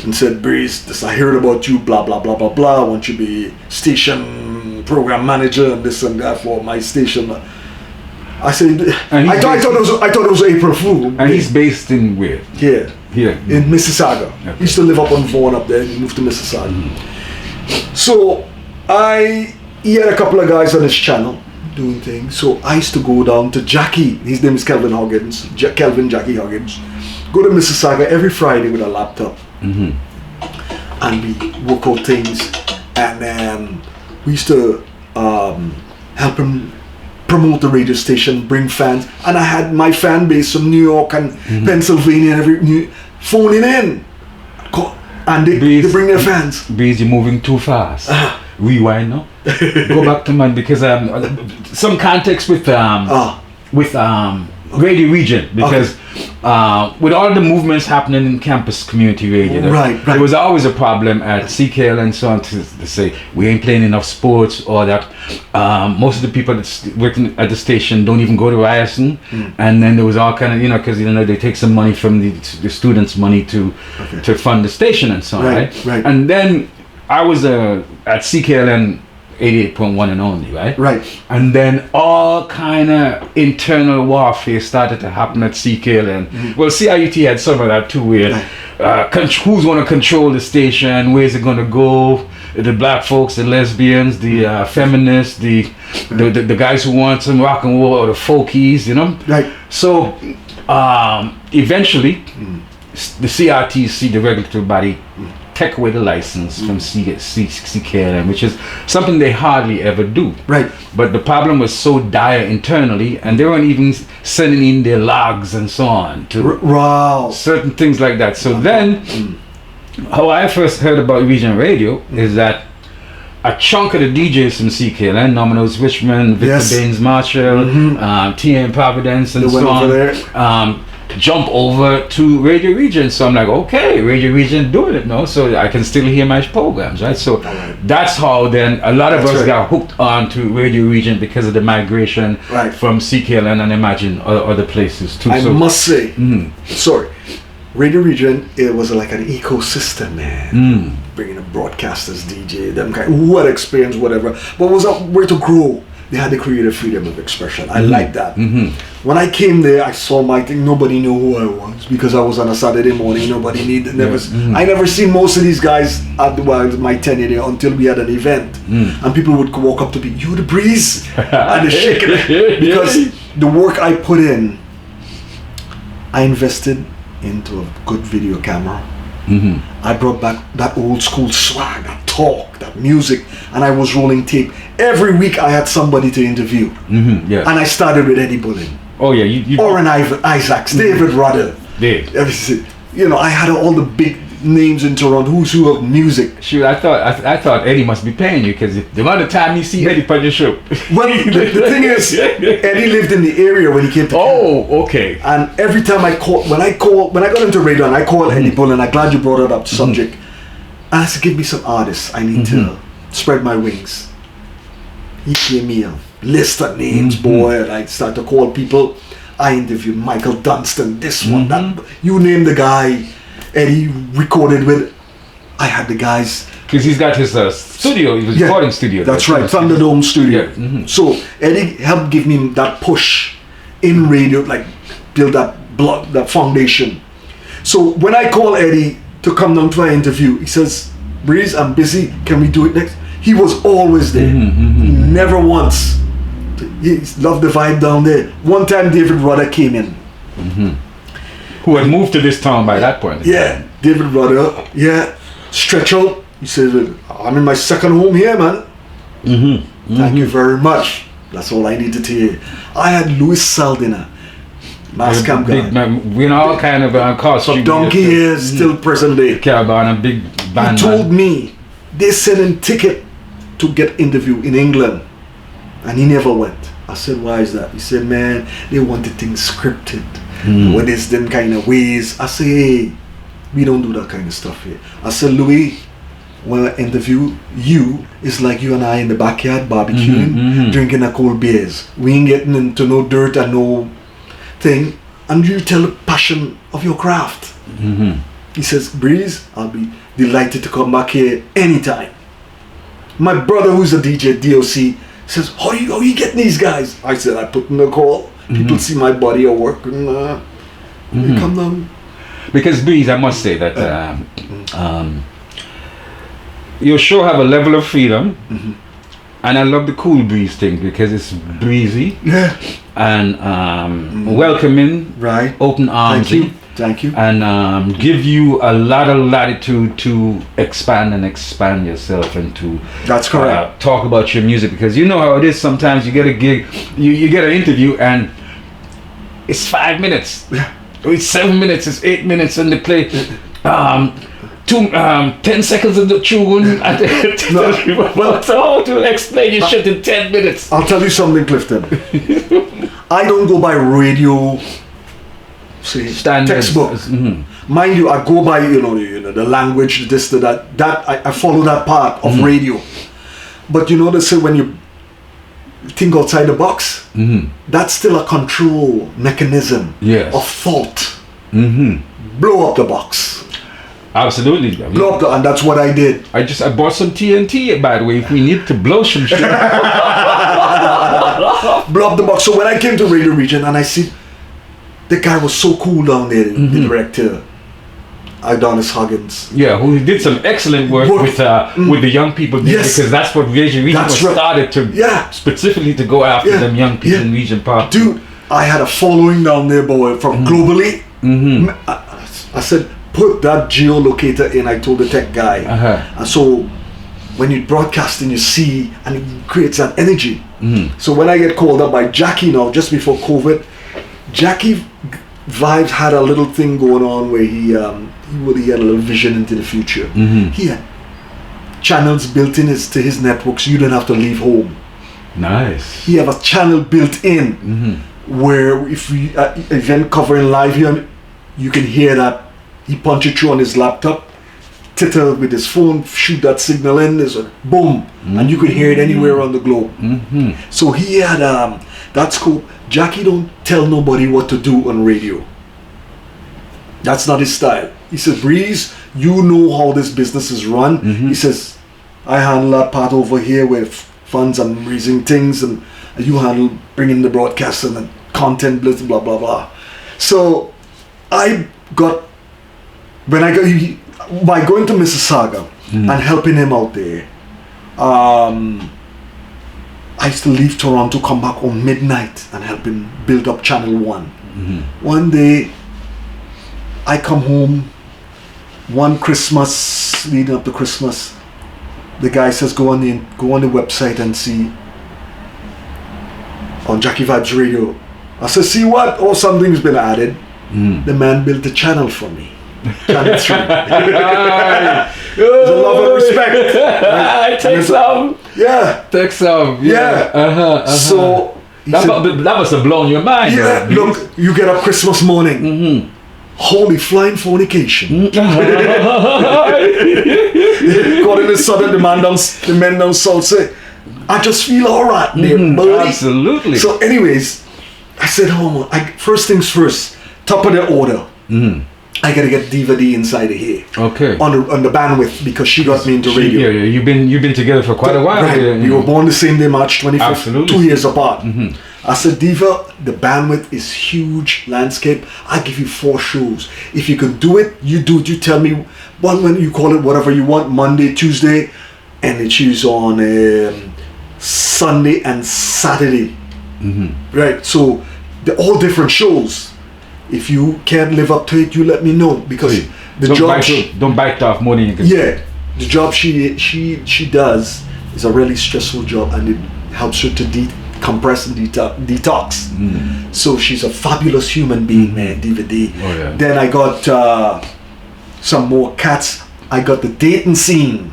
and said, Breeze, I heard about you, blah blah blah blah blah. I want you to be station program manager and this and that for my station. I said, I thought it was April Fool. And he's based in where? Here in Mississauga. Okay. He used to live up on Vaughan up there, and he moved to Mississauga. So he had a couple of guys on his channel doing things. So I used to go down to Jackie. His name is Kelvin Hoggins. Jackie Hoggins. Go to Mississauga every Friday with a laptop, and we work out things. And we used to help him promote the radio station, bring fans, and I had my fan base from New York and Pennsylvania and phoning in, and they bring their fans. Breeze, you're moving too fast. Rewind now. Go back to man, because some context with Radio Region, because with all the movements happening in campus community radio, there was always a problem at CKL and so on to say we ain't playing enough sports, or that most of the people that's working at the station don't even go to Ryerson, and then there was all kind of because they take some money from the students' money to fund the station and so on, right? And then I was at CKLN 88.1 and only, right? And then all kind of internal warfare started to happen at CKLN. Well, CIUT had some of that too, where who's going to control the station, where's it going to go, the black folks, the lesbians, the feminists, the guys who want some rock and roll, or the folkies, you know. Right. So eventually, the CRTC, the regulatory body, take away the license from CKLN, which is something they hardly ever do. Right. But the problem was so dire internally, and they weren't even sending in their logs and so on to Wow. certain things like that. So then, how I first heard about regional radio is that a chunk of the DJs from CKLN, Nominals Richmond, Victor Yes. Baines Marshall, TM Providence, and They went so over on, there. jump over to Radio Region. So I'm like, okay, Radio Region doing it now, so I can still hear my programs, right? So that's how then a lot of That's us right. got hooked on to Radio Region because of the migration Right. from CKLN and imagine other places too. I So must say, sorry, Radio Region, it was like an ecosystem, man. Bringing the broadcasters, DJ, them kind, what experience, whatever. But it was a way to grow. They had the creative freedom of expression. I like that. When I came there, I saw my thing. Nobody knew who I was because I was on a Saturday morning. Nobody needed. I never seen most of these guys at my tenure there until we had an event, and people would walk up to me, "You the Breeze," and they shake it because the work I put in, I invested into a good video camera. I brought back that old school swag, that talk, that music, and I was rolling tape. Every week I had somebody to interview. yeah. And I started with Eddie Bullen, Oh yeah, you Orrin Isaacs, David Rudder. did. Everything. You know, I had all the big names in Toronto, who's who of music. Shoot, I thought Eddie must be paying you because the amount of time you see Eddie on your show. Well, the thing is, Eddie lived in the area when he came to Canada. Oh, okay. And every time when I got into radio and I called Eddie Bullen, I'm glad you brought it up, subject. And I said, give me some artists. I need to spread my wings. He gave me a list of names, boy, and I started to call people. I interviewed Michael Dunstan, this one, that. You name the guy Eddie recorded with. I had the guys. Because he's got his studio, his recording studio. That's right, Thunderdome Studio. Yeah. So Eddie helped give me that push in radio, like build that foundation. So when I call Eddie to come down to my interview, he says, "Breeze, I'm busy. Can we do it next?" He was always there. Never once. He loved the vibe down there. One time David Rudder came in. Who had moved to this town by that point. Yeah, David Rudder. Yeah, stretch out. He says, "I'm in my second home here, man." Thank you very much. That's all I needed to hear. I had Louis Saldina, Mass Camp guy. We know all kind of costs. For donkey years, still present day. Caravan, a big band. He told me they sent him ticket to get interview in England, and he never went. I said, "Why is that?" He said, "Man, they wanted things scripted. What is them kind of ways?" I say, "Hey, we don't do that kind of stuff here." I said, "Louis, when I interview you, it's like you and I in the backyard barbecuing, drinking a cold beers. We ain't getting into no dirt and no thing, and you tell the passion of your craft." He says, "Breeze, I'll be delighted to come back here anytime." My brother, who's a DJ at DOC, says, how you getting these guys?" I said, "I put in a call. People see my body at work, and they come down." Because Breeze, I must say that your show have a level of freedom, and I love the Koolbreeze thing because it's breezy and welcoming, Right. open arms. Thank you. And give you a lot of latitude to expand yourself and to That's correct. talk about your music, because you know how it is. Sometimes you get a gig, you get an interview, and it's 5 minutes, it's 7 minutes, it's 8 minutes, and they play 10 seconds of the tune. Well, so how to explain your shit in 10 minutes? I'll tell you something, Clifton. I don't go by radio Standards. textbook. Mind you, I go by you know the language, this to that. I follow that part of radio. But you know they say when you think outside the box, that's still a control mechanism of thought. Blow up the box. Absolutely. Blow up and that's what I did. I bought some TNT, by the way, if we need to blow some shit. Blow up the box. So when I came to Radio Region and I see the guy was so cool down there, the director, Adonis Huggins. Yeah, who did some excellent work with the young people there, Yes. because that's what Region was right. started to specifically to go after them young people in Region Park. Dude, I had a following down there, boy, from globally. I said, put that geolocator in. I told the tech guy. And so when you broadcasting, you see, and it creates that energy. So when I get called up by Jackie now, just before COVID, Jackie Vibes had a little thing going on where he had a little vision into the future. He had channels built in to his networks. You don't have to leave home. Nice. He have a channel built in where if we event covering live here, you can hear that. He punch it through on his laptop, titter with his phone, shoot that signal in, there's a boom, and you can hear it anywhere on the globe. So he had that scope. Jackie don't tell nobody what to do on radio. That's not his style. He says, Breeze, you know how this business is run. He says, I handle that part over here with funds and raising things, and you handle bringing the broadcast and the content, blah, blah, blah. So I got, by going to Mississauga and helping him out there, I used to leave Toronto, come back on midnight and help him build up Channel 1. One day, I come home, one Christmas, leading up to Christmas, the guy says, go on the website and see on Jackie Vibes Radio. I said, see what? Oh, something's been added. The man built the channel for me. Channel 3. There's a love and respect. Right? Take some. Yeah. Take some. Yeah. So that must have blown your mind. Yeah. Look, you get up Christmas morning. Holy flying fornication. Got in the southern, the men down south say, I just feel alright there, buddy. Absolutely. So anyways, I said, first things first, top of the order. I gotta get DVD inside of here. Okay. On the bandwidth, because she got me into radio. Yeah, you've been together for quite a while. Right. We were born the same day, March 25th. Absolutely. 2 years apart. I said, Diva, the bandwidth is huge landscape. I give you 4 shows. If you can do it, you do it. You tell me when you call it whatever you want, Monday, Tuesday, and it is on Sunday and Saturday. Right. So they're all different shows. If you can't live up to it, you let me know, because don't bite off more than you can. Yeah, the job she does is a really stressful job, and it helps her to decompress and detox. So she's a fabulous human being, man. DVD. Oh, yeah. Then I got some more cats. I got the Dayton scene.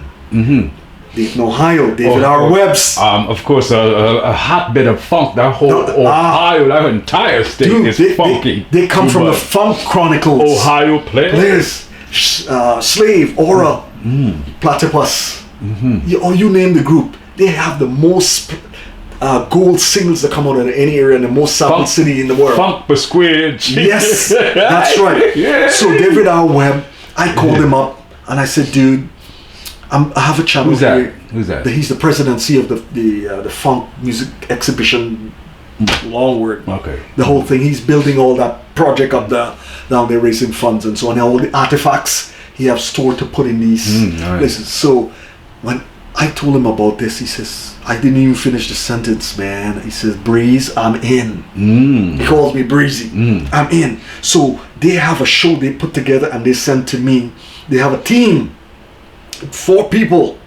Dayton, Ohio, David R. Webb's. Of course, a hotbed of funk. That whole Ohio, that entire state is funky. They come from the Funk Chronicles. Ohio players. Slave, Aura, Platypus. You name the group. They have the most gold singles that come out in any area, in the most sampled city in the world. Funk Pasquale. Yes, that's right. Yeah. So David R. Webb, I called him up and I said, dude, I have a channel here. Who's that? He's the presidency of the funk music exhibition. Long word. Okay. The whole thing. He's building all that project up down there, raising funds and so on. All the artifacts he has stored to put in these places. So when I told him about this, he says, I didn't even finish the sentence, man. He says, Breeze, I'm in. He calls me Breezy. I'm in. So they have a show they put together and they sent to me. They have a team, 4 people,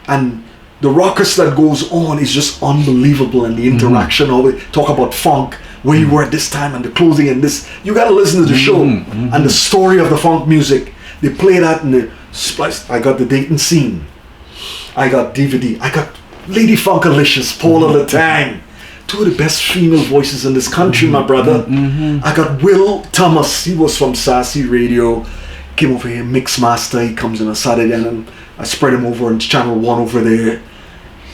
and the ruckus that goes on is just unbelievable, and the interaction. Always talk about funk, where you were at this time and the closing and this. You gotta listen to the show and the story of the funk music. They play that in the splice. I got the Dayton scene. I got DVD. I got Lady Funkalicious, Paula Latang, 2 of the best female voices in this country, my brother. I got Will Thomas. He was from Sassy Radio. Came over here, mix master. He comes in on Saturday, and I spread him over into Channel 1 over there.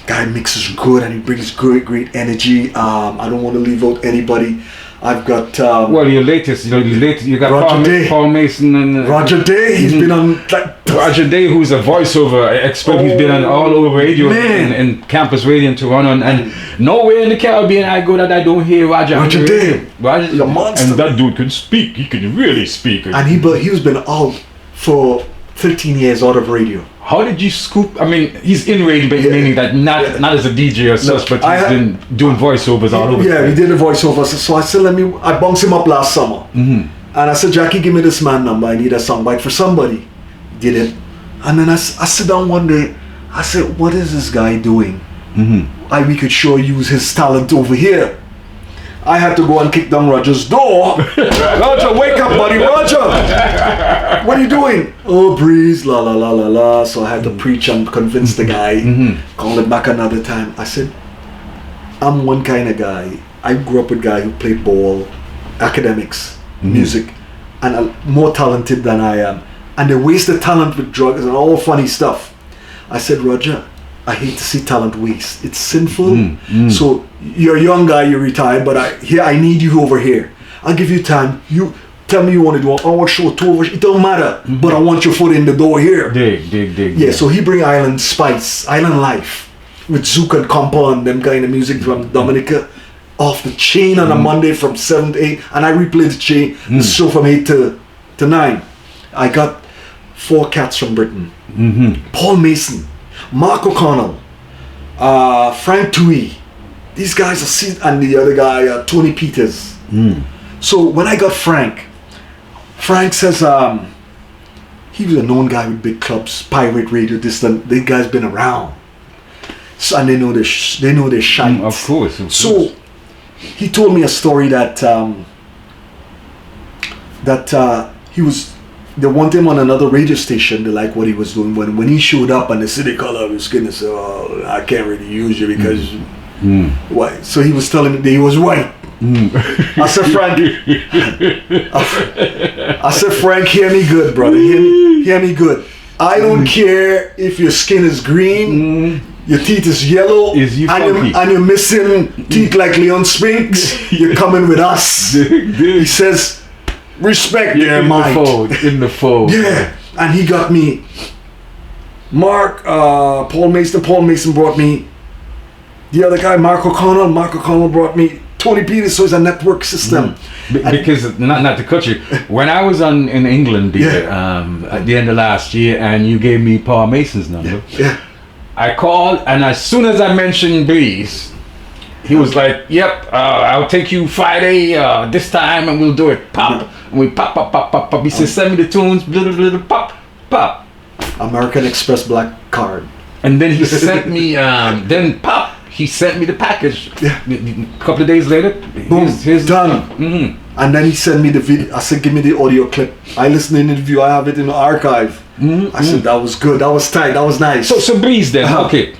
Guy mixes good, and he brings great energy. I don't want to leave out anybody. I've got your latest, you got Roger Day. Paul Mason and Roger Day. He's been on Roger Day, who's a voiceover expert. He's been on all over radio in campus radio in Toronto, and nowhere in the Caribbean I go that I don't hear Roger Day. Roger's a monster. And that dude can speak. He can really speak. And he was been out for 13 years out of radio. How did you scoop? I mean, he's in radio, but meaning that not as a DJ or such, but he's been doing voiceovers all over. Yeah, he did the voiceovers. So I said, I bounced him up last summer. And I said, Jackie, give me this man number. I need a soundbite for somebody. Did it. And then I sit down one day. I said, what is this guy doing? We could sure use his talent over here. I had to go and kick down Roger's door. Roger, wake up, buddy. Roger, what are you doing? Oh, Breeze, la la la la la. So I had to preach and convince the guy. Call him back another time. I said, I'm one kind of guy. I grew up with a guy who played ball, academics, music, and more talented than I am. And they waste the talent with drugs and all funny stuff. I said, Roger, I hate to see talent waste. It's sinful. So you're a young guy, you're retired, but I need you over here. I'll give you time. You tell me you want to do an hour show, 2 hours. It don't matter. But I want your foot in the door here. Dig. Yeah, so he bring Island Spice, Island Life, with Zouk and Compa and them kind of music from Dominica, off the chain on a Monday from 7 to 8. And I replay the chain, the show from 8 to 9. I got 4 cats from Britain. Paul Mason, Mark O'Connell, Frank Tui. These guys are and the other guy, Tony Peters. So when I got Frank says he was a known guy with big clubs, pirate radio, this and the guy's been around. So, and they know their shite. Of course. So he told me a story that they want him on another radio station. They like what he was doing. When he showed up and the city color was skin, they said, "Oh, I can't really use you because why?" So he was telling me that he was white. I said, Frank, hear me good, brother. Hear me good. I don't care if your skin is green, your teeth is yellow, and you're missing teeth like Leon Spinks. You're coming with us. He says, respect there, Mike. In the fold. Yeah, and he got me. Paul Mason brought me. The other guy, Mark O'Connell brought me. Tony Peters, so it's a network system. Because not to cut you, when I was in England at the end of last year, and you gave me Paul Mason's number, I called, and as soon as I mentioned Breeze, he was like, "Yep, I'll take you Friday this time, and we'll do it." Pop, and we pop. He said, "Send me the tunes." Blah, blah, blah, pop. American Express black card. And then he sent me. He sent me the package. A couple of days later, boom, here's done. And then he sent me the video. I said, give me the audio clip. I listened to the interview. I have it in the archive. I said, that was good. That was tight. That was nice. So Breeze then, okay.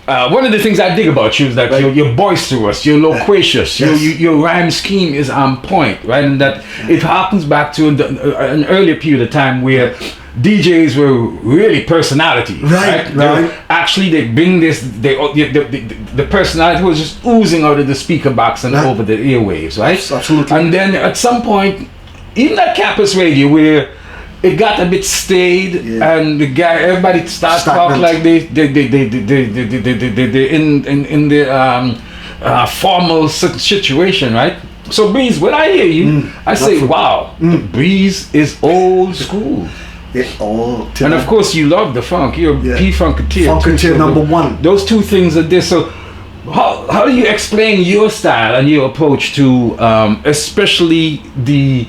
One of the things I dig about you is that you're boisterous, you're loquacious, your rhyme scheme is on point, right? And that it harkens back to an earlier period of time where DJs were really personality, right? Actually, they bring this. The personality was just oozing out of the speaker box and over the airwaves, right? Absolutely. And then at some point, even at campus radio, where it got a bit staid, and everybody starts talking like they're in the formal situation, right? So Breeze, when I hear you, I say, wow, Breeze is old school. And of course you love the funk. You're a P-Funketeer. Funketeer number one. Those two things are there. So how do you explain your style and your approach to especially the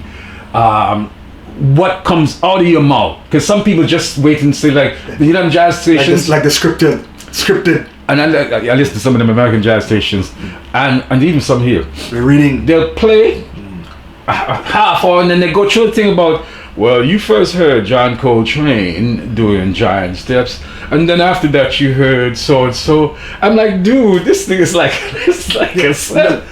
what comes out of your mouth? Because some people just wait and say, like, you know, jazz stations, like the scripted. And I listen to some of them American jazz stations, and even some here. We're reading. They'll play half hour, and then they go through a thing about, well, you first heard John Coltrane doing giant steps, and then after that you heard so and so. I'm like, dude, this thing is like a set.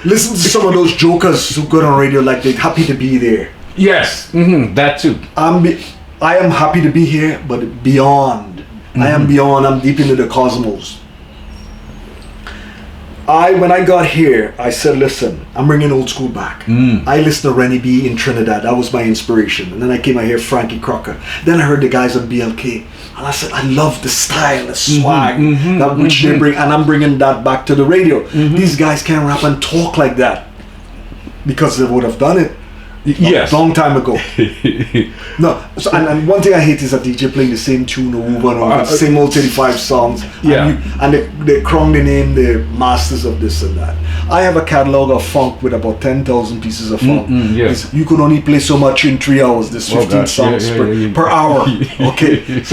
Listen to some of those jokers who go on radio, like they're happy to be there. Yes, that too. I am happy to be here, but beyond. I am beyond. I'm deep into the cosmos. When I got here, I said, listen, I'm bringing old school back. I listened to Rennie B in Trinidad. That was my inspiration. And then I came out here, Frankie Crocker. Then I heard the guys on BLK. And I said, I love the style, the swag, that which they bring. And I'm bringing that back to the radio. These guys can't rap and talk like that because they would have done it Yes. Long time ago. No, so, and one thing I hate is a DJ playing the same tune over and over, same old 35 songs. Yeah. And they crown the name, the masters of this and that. I have a catalog of funk with about 10,000 pieces of funk. Yes. You could only play so much in 3 hours. There's 15 songs per hour. Okay.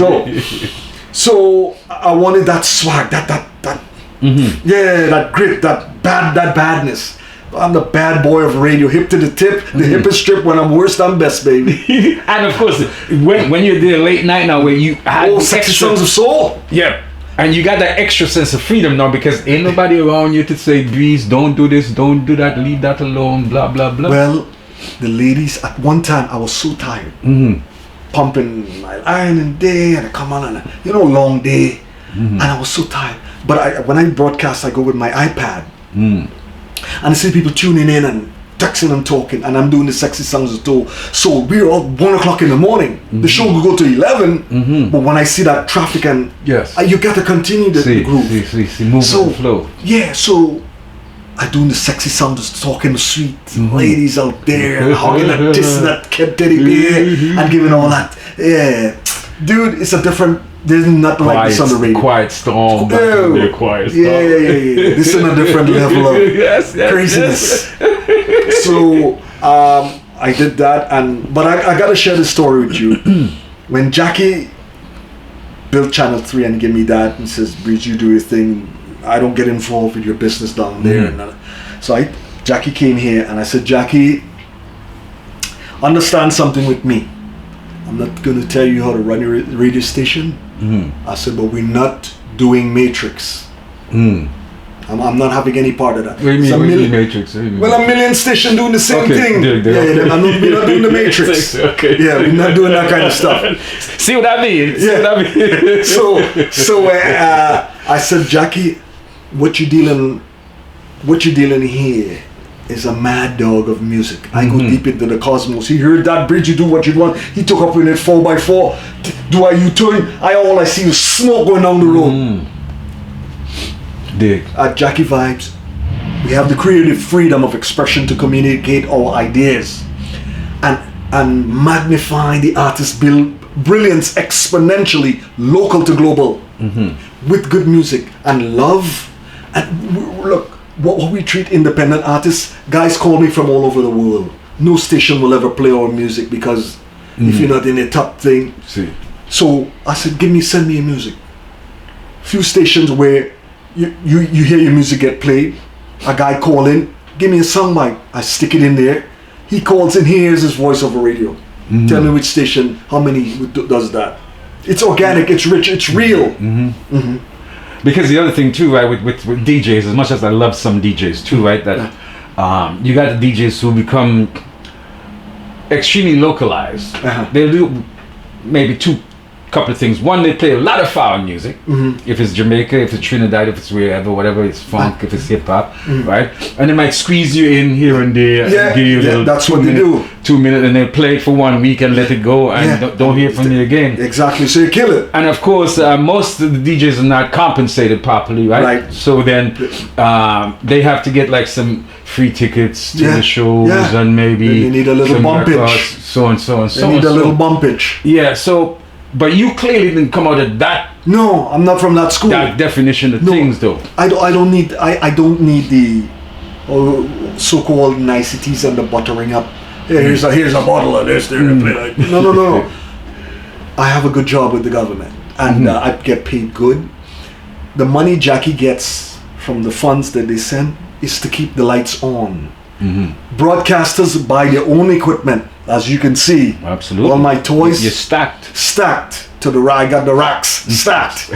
So I wanted that swag, that grit, that badness. I'm the bad boy of radio, hip to the tip, the hippest strip. When I'm worst, I'm best, baby. And of course, when you're there late night now, where you had sexy songs of soul. Yeah. And you got that extra sense of freedom now, because ain't nobody around you to say, Breeze, don't do this, don't do that, leave that alone, blah blah blah. Well, the ladies, at one time I was so tired, pumping my ironing day, and I come on and long day, and I was so tired. But when I broadcast, I go with my iPad. And I see people tuning in and texting and talking, and I'm doing the sexy songs of soul. So we're all 1 o'clock in the morning. The show will go to 11, but when I see that traffic and you got to continue the groove. See, move with the flow. Yeah, so I doing the sexy sounds, talking to sweet ladies out there, hugging that this and that kid teddy bear, and giving all that. Yeah, dude, it's a different. There's nothing like this on the radio. Quiet storm. Quiet storm. Yeah. This is a different level of craziness. Yes. So I did that, but I gotta share this story with you. When Jackie built Channel 3 and gave me that and says, Breeze, you do your thing. I don't get involved with your business down there. So Jackie came here and I said, Jackie, understand something with me. I'm not going to tell you how to run your radio station. I said, but we're not doing Matrix. I'm not having any part of that. What do you mean Matrix? Well, a million station doing the same thing. We're not doing the Matrix. Yeah, we're not doing that kind of stuff. See what I mean? So I said, Jackie, what you dealing here is a mad dog of music. I go deep into the cosmos. He heard that Bridge, you do what you want. He took up in it 4x4. Do I U-turn? All I see is smoke going down the road. Dig. At Jackie Vibes, we have the creative freedom of expression to communicate our ideas and magnify the artist's brilliance exponentially, local to global, with good music and love. And look, what we treat independent artists, guys call me from all over the world. No station will ever play our music because if you're not in the top thing. So I said, send me your music. Few stations where you hear your music get played, a guy call in, give me a song mic, I stick it in there. He calls in, he hears his voice over radio. Tell me which station, how many does that. It's organic, it's rich, it's real. Because the other thing too, right, with DJs, as much as I love some DJs too, right, that you got the DJs who become extremely localized. They'll do maybe couple of things. One, they play a lot of foreign music. If it's Jamaica, if it's Trinidad, if it's wherever, whatever, it's funk, if it's hip hop, right? And they might squeeze you in here and there and give you a little that's what they do. 2 minutes, and they play it for 1 week and let it go, and don't hear from you again. Exactly, so you kill it. And of course, most of the DJs are not compensated properly, right? So then they have to get like some free tickets to the shows and maybe you need a little bumpage. So and so and so. You need a little bumpage. Yeah, so. But you clearly didn't come out of that. No, I'm not from that school. That definition of things, though. I don't need the so-called niceties and the buttering up. Here's a bottle of this. No. I have a good job with the government, and I get paid good. The money Jackie gets from the funds that they send is to keep the lights on. Broadcasters buy their own equipment, as you can see. Absolutely. All my toys. You're stacked to the rack. I got the racks stacked.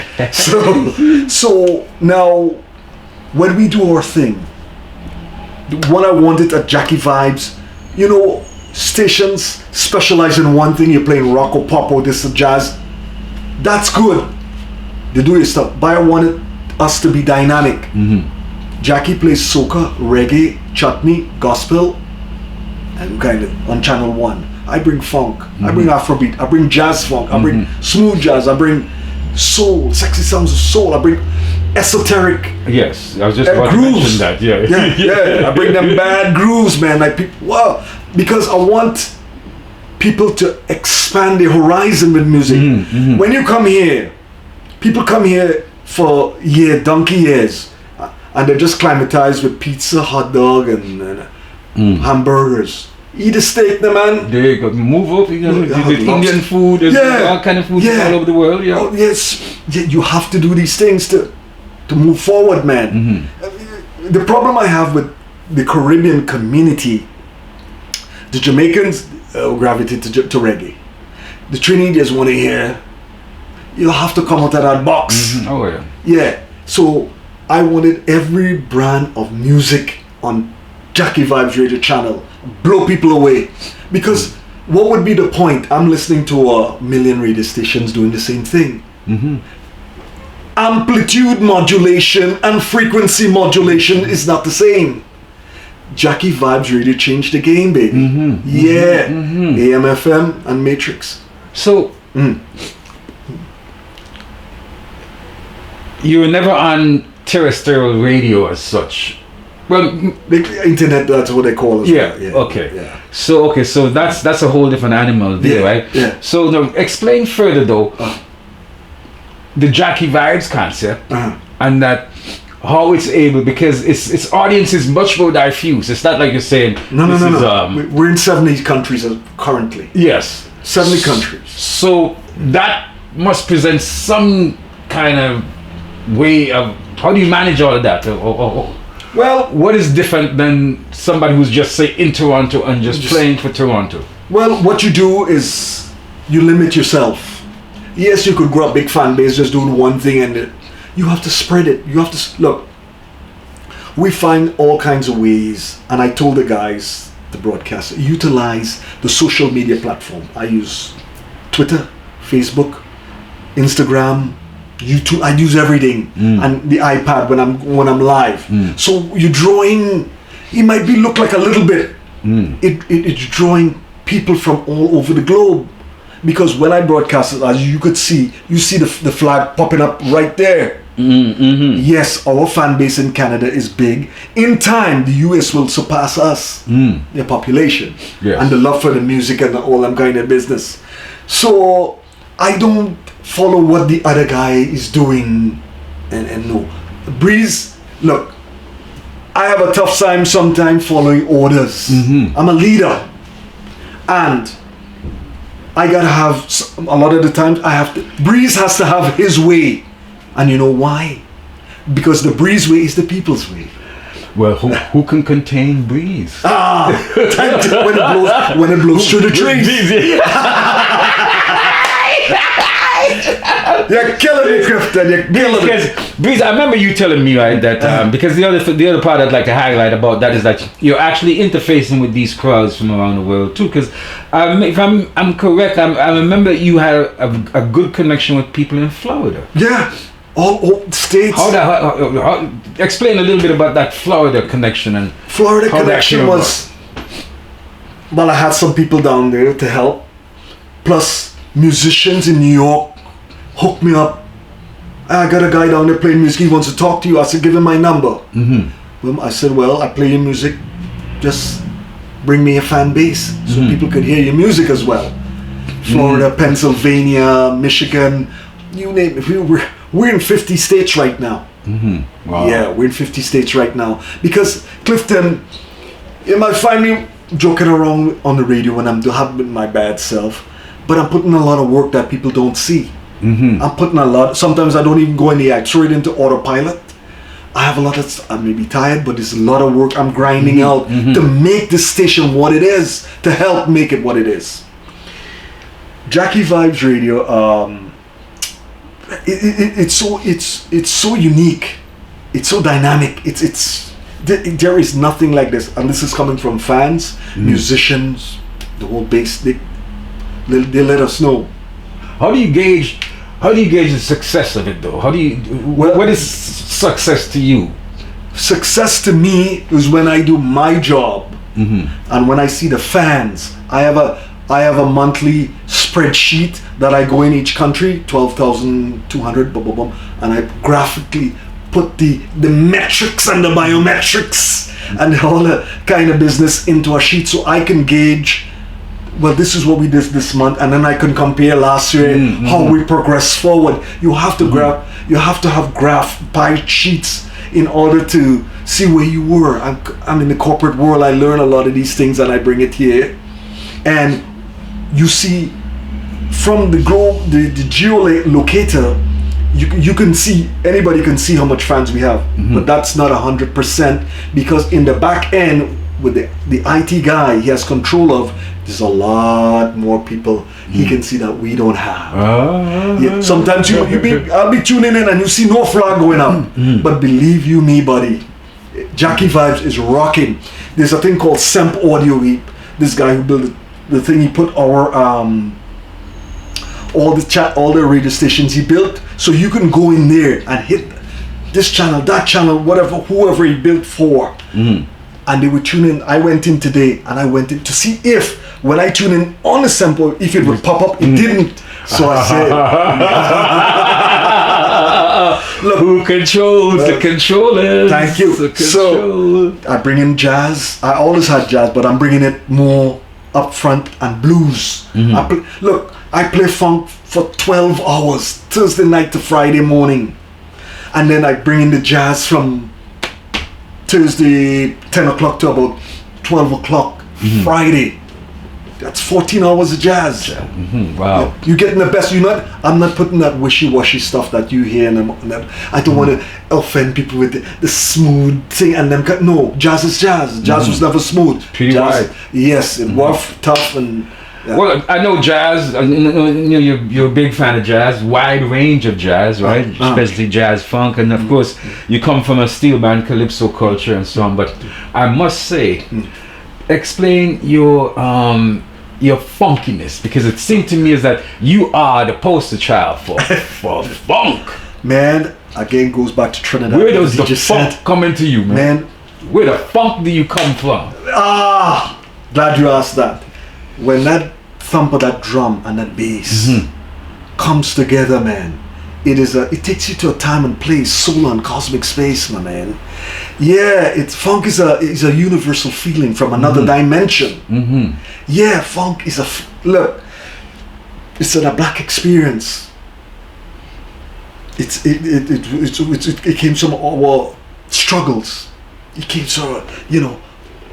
So now, when we do our thing, what I wanted at Jackie Vibes, stations specialize in one thing. You're playing rock or pop or this or jazz. That's good. They do your stuff. But I wanted us to be dynamic. Jackie plays soca, reggae, chutney, gospel, and kind of on Channel 1. I bring funk, I bring Afrobeat, I bring jazz funk, I bring smooth jazz, I bring soul, sexy sounds of soul, I bring esoteric. Yes, I was just about to mention that. Yeah. I bring them bad grooves, man. Like people, wow, because I want people to expand their horizon with music. When you come here, people come here for donkey years, and they're just climatized with pizza, hot dog, and hamburgers. Eat a steak, the man. There you go. Move up. You know, with Indian food, there's all kind of food all over the world. Yeah. Oh, yes. You have to do these things to move forward, man. The problem I have with the Caribbean community, the Jamaicans gravitate to reggae. The Trinidadians want to hear. You have to come out of that box. Oh yeah. Yeah. So I wanted every brand of music on Jackie Vibes Radio channel, blow people away, because what would be the point? I'm listening to a million radio stations doing the same thing. Amplitude modulation and frequency modulation is not the same. Jackie Vibes Radio changed the game, baby. AM, FM, and Matrix. So you were never on terrestrial radio as such. Well, the internet, that's what they call it. Okay. So that's a whole different animal there, right? Yeah. So now explain further though the Jackie Vibes concept and that how it's able, because its audience is much more diffuse. It's not like you're saying no. We're in 70 countries currently. Yes. 70 countries. So that must present some kind of way of how do you manage all of that? Well, what is different than somebody who's just say in Toronto and just playing for Toronto? Well, what you do is you limit yourself. Yes, you could grow a big fan base just doing one thing, and you have to spread it. You have to look. We find all kinds of ways, and I told the guys, the broadcaster, utilize the social media platform. I use Twitter, Facebook, Instagram, YouTube. I use everything, and the iPad when I'm live. So you're drawing. It might look like a little bit. It's drawing people from all over the globe, because when I broadcast it, as you could see, you see the flag popping up right there. Yes, our fan base in Canada is big. In time, the US will surpass us, their population, and the love for the music and all that kind of business. So I don't follow what the other guy is doing, and no. Breeze, look, I have a tough time sometimes following orders. I'm a leader, and I gotta have, a lot of the times I have to, Breeze has to have his way. And you know why? Because the Breeze way is the people's way. Well, who can contain Breeze? When it blows through the trees. You're killing me, Clifton. You're killing me. Breeze, I remember you telling me, right, that because the other part I'd like to highlight about that is that you're actually interfacing with these crowds from around the world too. Because if I'm correct, I remember you had a good connection with people in Florida. Yeah. All states. How explain a little bit about that Florida connection and Florida connection was. Well, I had some people down there to help, plus musicians in New York hooked me up. I got a guy down there playing music. He wants to talk to you. I said, give him my number. Well, I said, well, I play your music. Just bring me a fan base so people could hear your music as well. Florida, Pennsylvania, Michigan, you name it. We're in 50 states right now. Wow. Yeah, we're in 50 states right now. Because Clifton, you might find me joking around on the radio when I'm having my bad self, but I'm putting a lot of work that people don't see. I'm putting a lot. Sometimes I don't even go in the act. Throw it into autopilot. I have a lot of. I may be tired, but there's a lot of work I'm grinding out to make the station what it is, to help make it what it is. Jackie Vibes Radio. It's so unique, it's so dynamic, there is nothing like this, and this is coming from fans, musicians, the whole base. They let us know. How do you gauge the success of it though? What is success to you? Success to me is when I do my job, and when I see the fans. I have a monthly spreadsheet that I go in each country, 12,200, and I graphically put the metrics and the biometrics and all the kind of business into a sheet so I can gauge, well, this is what we did this month, and then I can compare last year how we progress forward. You have to have graph pie sheets in order to see where you were. I'm in the corporate world. I learn a lot of these things and I bring it here, and you see from the geolocator, you can see, anybody can see how much fans we have, but that's not 100%, because in the back end with the IT guy he has control of, there's a lot more people he can see that we don't have. Yeah, sometimes I'll be tuning in and you see no flag going up, but believe you me, buddy, Jackie Vibes is rocking. There's a thing called Semp Audio. This guy who built the thing, he put our all the radio stations he built, so you can go in there and hit this channel, that channel, whatever, whoever he built for, and they would tune in. I went in today and I went in to see if when I tune in on the sample, if it would pop up. It didn't, so I said, look, who controls the controllers? Thank you. So I bring in jazz. I always had jazz, but I'm bringing it more up front, and blues. I play funk for 12 hours, Thursday night to Friday morning. And then I bring in the jazz from Thursday 10 o'clock to about 12 o'clock Friday. That's 14 hours of jazz. Wow. You're getting the best. I'm not putting that wishy-washy stuff that you hear. And I don't want to offend people with the smooth thing. And them. No, jazz is jazz. Jazz was never smooth. Pretty wide. Yes, it was tough and... Yeah. Well, I know jazz. You're a big fan of jazz. Wide range of jazz, right? Especially jazz, funk, and of course, you come from a steel band, calypso culture, and so on. But I must say, explain your funkiness, because it seemed to me as that you are the poster child for funk. Man, again goes back to Trinidad. Where does the funk come into you, man? Where the funk do you come from? Glad you asked that. When that thump of that drum and that bass comes together, man, it takes you to a time and place, soul and cosmic space, my man. Yeah, funk is a universal feeling from another dimension. Yeah, funk is look, it's a black experience. It came from our struggles. It came from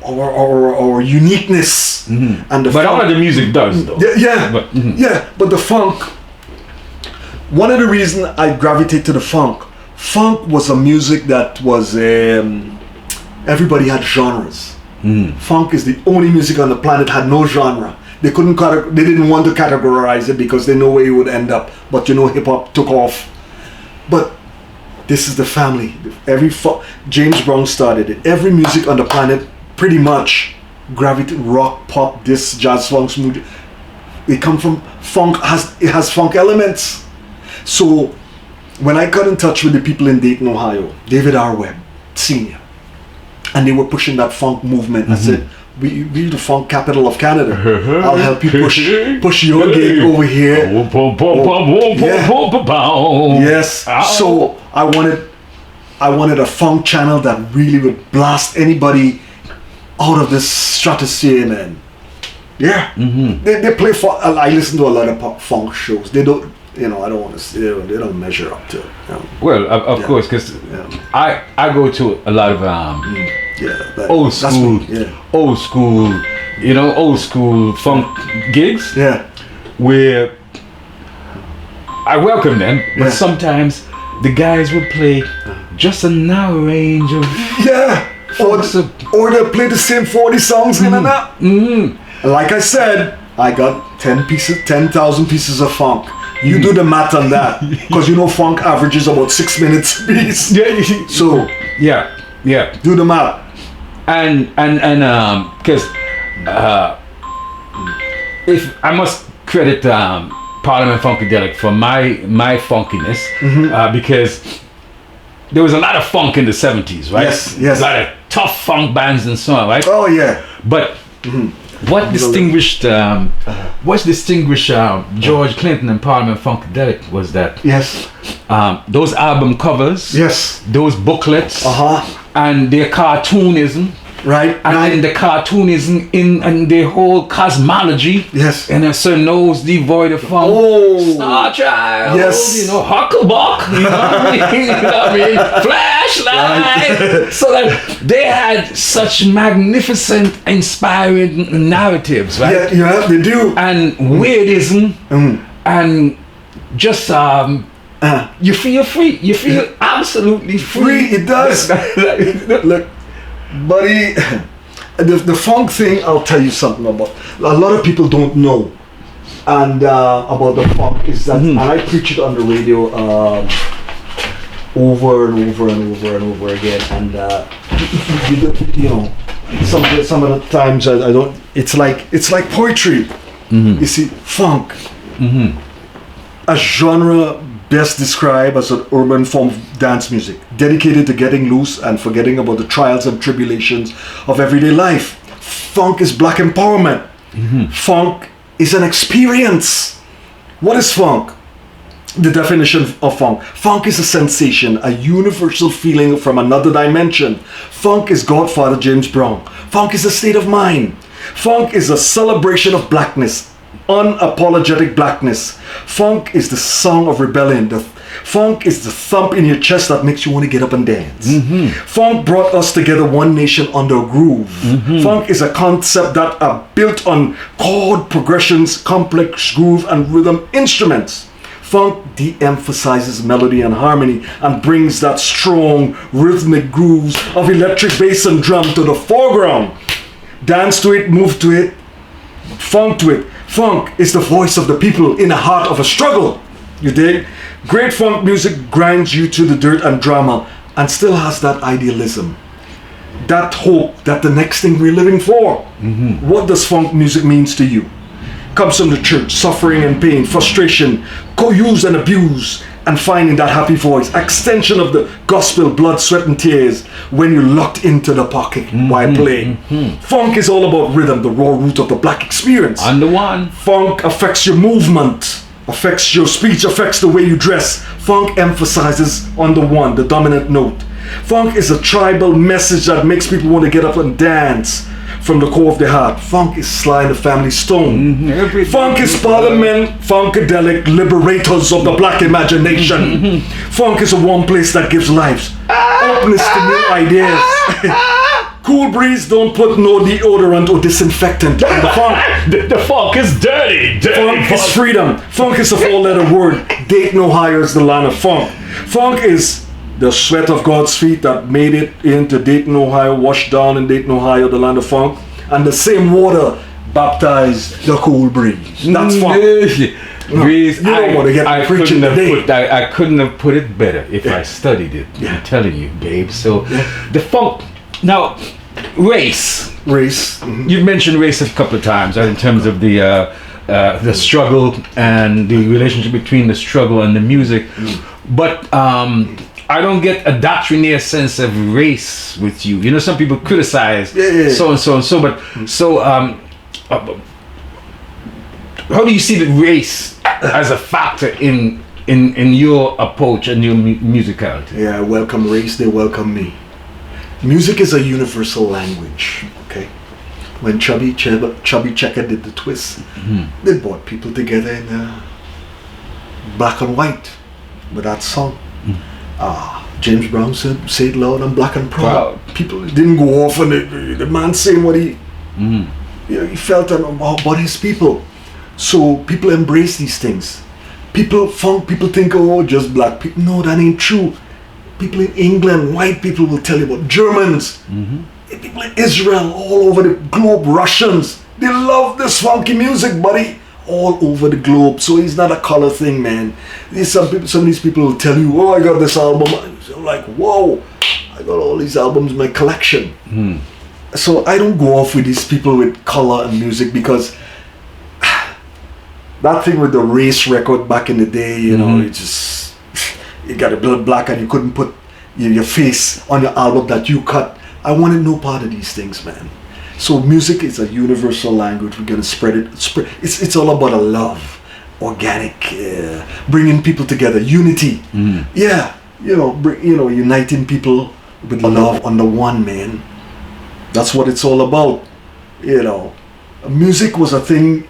our uniqueness, and but all of the music does, though. But the funk. One of the reasons I gravitate to the funk was a music that was everybody had genres. Funk is the only music on the planet had no genre. They didn't want to categorize it because they know where it would end up. But hip hop took off. But this is the family. James Brown started it. Every music on the planet pretty much gravitate, rock, pop, this, jazz, funk, smooth. It come from funk. It has funk elements. So when I got in touch with the people in Dayton, Ohio, David R. Webb Sr., and they were pushing that funk movement, I said, we're the funk capital of Canada. I'll help you push your gig over here. Yes. So I wanted a funk channel that really would blast anybody out of this stratosphere, man. Yeah. They play funk. I listen to a lot of funk shows. They don't, I don't want to say they don't measure up to it. Well, of course, because I go to a lot of old school funk gigs. Yeah. Where I welcome them, but sometimes the guys would play just a narrow range of or they'll play the same 40 songs in and out. Like I said, I got 10,000 pieces of funk. You do the math on that, because funk averages about 6 minutes a piece. So do the math. And because if I must credit Parliament Funkadelic for my funkiness, because there was a lot of funk in the 70s, right? Yes. A lot of tough funk bands and so on, right? Oh yeah. But What distinguished George Clinton and Parliament Funkadelic was that Yes. those album covers, Yes. those booklets, Uh-huh. and their cartoonism, Right. and then the cartoonism in their whole cosmology, Yes. and a certain nose devoid of funk. Oh. Star Child, Yes. you know, Hucklebuck, you know what I mean? You know what I mean? Flashlight. So that they had such magnificent, inspiring narratives, right? Yeah, they do. And weirdism, and just you feel free. You feel absolutely free. It does. Look, buddy, the funk thing, I'll tell you something about. A lot of people don't know and about the funk is that, and I preach it on the radio over and over and over and over again, and you know, some of the times I don't. It's like poetry. You see, funk, a genre best described as an urban form of dance music, dedicated to getting loose and forgetting about the trials and tribulations of everyday life. Funk is black empowerment. Funk is an experience. What is funk? The definition of funk. Funk is a sensation, a universal feeling from another dimension. Funk is Godfather James Brown. Funk is a state of mind. Funk is a celebration of blackness, unapologetic blackness. Funk is the song of rebellion. Funk is the thump in your chest that makes you want to get up and dance. Funk brought us together, one nation under a groove. Funk is a concept that are built on chord progressions, complex groove and rhythm instruments. Funk de-emphasizes melody and harmony and brings that strong rhythmic grooves of electric bass and drum to the foreground. Dance to it, move to it, funk to it. Funk is the voice of the people in the heart of a struggle. You dig? Great funk music grinds you to the dirt and drama and still has that idealism, that hope that the next thing we're living for. What does funk music means to you? Comes from the church, suffering and pain, frustration, co-use and abuse, and finding that happy voice, extension of the gospel, blood, sweat and tears when you're locked into the pocket while playing. Funk is all about rhythm, the raw root of the black experience. On the one. Funk affects your movement, affects your speech, affects the way you dress. Funk emphasizes on the one, the dominant note. Funk is a tribal message that makes people want to get up and dance from the core of their heart. Funk is Sly and the Family Stone. Funk is Parliament Funkadelic liberators of the black imagination. Funk is a warm place that gives lives, openness to new ideas. Koolbreeze don't put no deodorant or disinfectant in the funk. The funk is dirty. Funk is freedom. Funk is a four-letter word. Dayton, Ohio is the land of funk. Funk is the sweat of God's feet that made it into Dayton, Ohio, washed down in Dayton, Ohio, the land of funk, and the same water baptized the Koolbreeze. That's funk. Breeze, you don't want to get I preaching today. I couldn't have put it better if I studied it. I'm telling you, babe. So the funk. Now, race. You've mentioned race a couple of times, right, in terms of the struggle and the relationship between the struggle and the music. But I don't get a doctrinaire sense of race with you. You know, some people criticize so and so and so, but so how do you see the race as a factor in your approach and your musicality? Yeah, I welcome race, they welcome me. Music is a universal language, okay? When Chubby Checker did the twist, they brought people together in black and white with that song. James Brown said, "Say it loud, I'm black and proud." People didn't go off and the man saying what he he felt about his people. So people embrace these things. People think, oh, just black people. No, that ain't true. People in England, white people will tell you about Germans. People in Israel, all over the globe, Russians, they love this funky music, buddy. All over the globe. So it's not a color thing, man. Some of these people will tell you, oh, I got this album. I'm like, whoa, I got all these albums in my collection. So I don't go off with these people with color and music, because that thing with the race record back in the day, you know, it just, you got a blood black and you couldn't put your face on your album that you cut. I wanted no part of these things, man. So music is a universal language. We're gonna spread it. It's all about a love, organic, bringing people together, unity. Yeah, uniting people with love under one man. That's what it's all about. Music was a thing.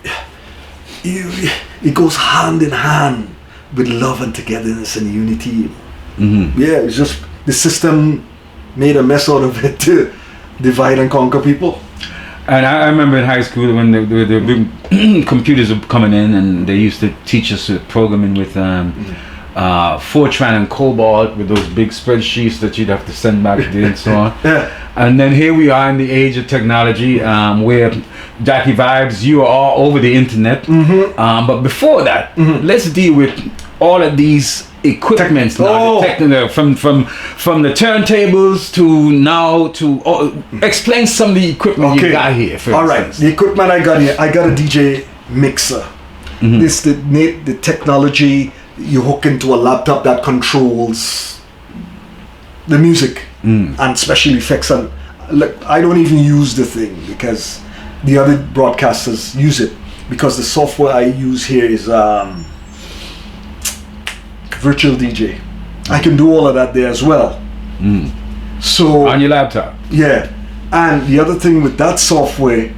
It goes hand in hand with love and togetherness and unity. Yeah, it's just the system made a mess out of it to divide and conquer people. And I remember in high school when the computers were coming in, and they used to teach us programming with Fortran and Cobalt, with those big spreadsheets that you'd have to send back and so on. Yeah. And then here we are in the age of technology, where Jackie Vibes, you are all over the internet. But before that, let's deal with all of these equipments now, from the turntables to now to explain some of the equipment you got here. All right, the equipment I got here, I got a DJ mixer. This the technology you hook into a laptop that controls the music and special effects. And look, I don't even use the thing because the other broadcasters use it, because the software I use here is virtual DJ. I can do all of that there as well. So on your laptop. Yeah, and the other thing with that software,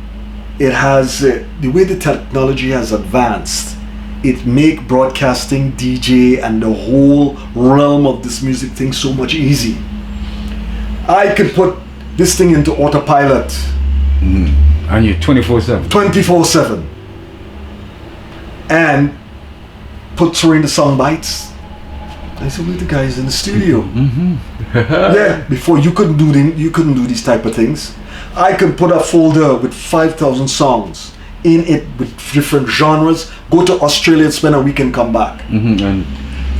it has the way the technology has advanced. It make broadcasting, DJ, and the whole realm of this music thing so much easy. I could put this thing into autopilot. And you're 24/7. 24/7. And put through in the sound bites. I said, "Look, the guys in the studio." Yeah, before you couldn't do these type of things. I could put a folder with 5,000 songs in it with different genres. Go to Australia and spend a week and come back. And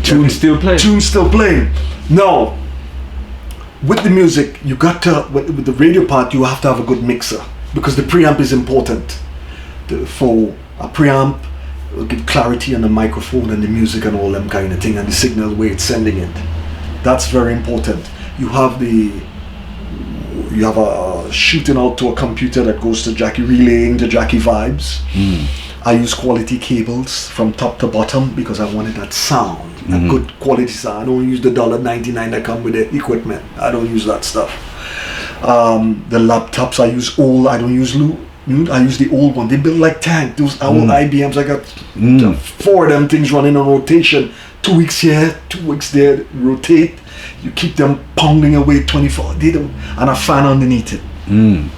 tune still playing. Tune still playing. Now, with the music, you got to with the radio part, you have to have a good mixer, because the preamp is important. For a preamp, it'll give clarity on the microphone and the music and all them kind of thing, and the signal where it's sending it. That's very important. You have a shooting out to a computer that goes to Jackie, relaying to Jackie Vibes. I use quality cables from top to bottom because I wanted that sound, a good quality sound. I don't use the $1.99 that come with the equipment. I don't use that stuff. The laptops I use old. I don't use new. I use the old one. They built like tank. Those old IBMs. I got 4 of them things running on rotation. 2 weeks here, 2 weeks there. Rotate. You keep them pounding away 24. And a fan underneath it.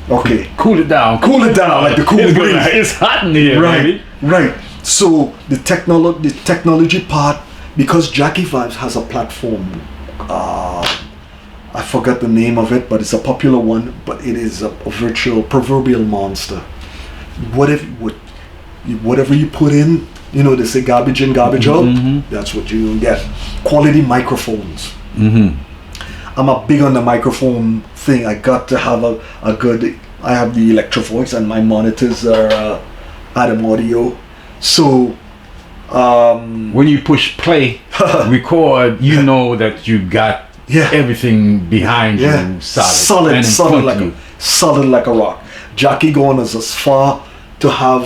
Okay. Cool it down Like the Koolbreeze. It's hot in here, baby. Right. So the technology part, because Jackie Vibes has a platform. I forgot the name of it, but it's a popular one. But it is a virtual proverbial monster. Whatever you put in, they say garbage in, garbage out. That's what you get. Quality microphones. I'm a big on the microphone thing. I got to have a good. I have the Electro Voice, and my monitors are Adam Audio. So when you push play, record, you know that you got everything behind you, solid like a rock. Jackie going as far to have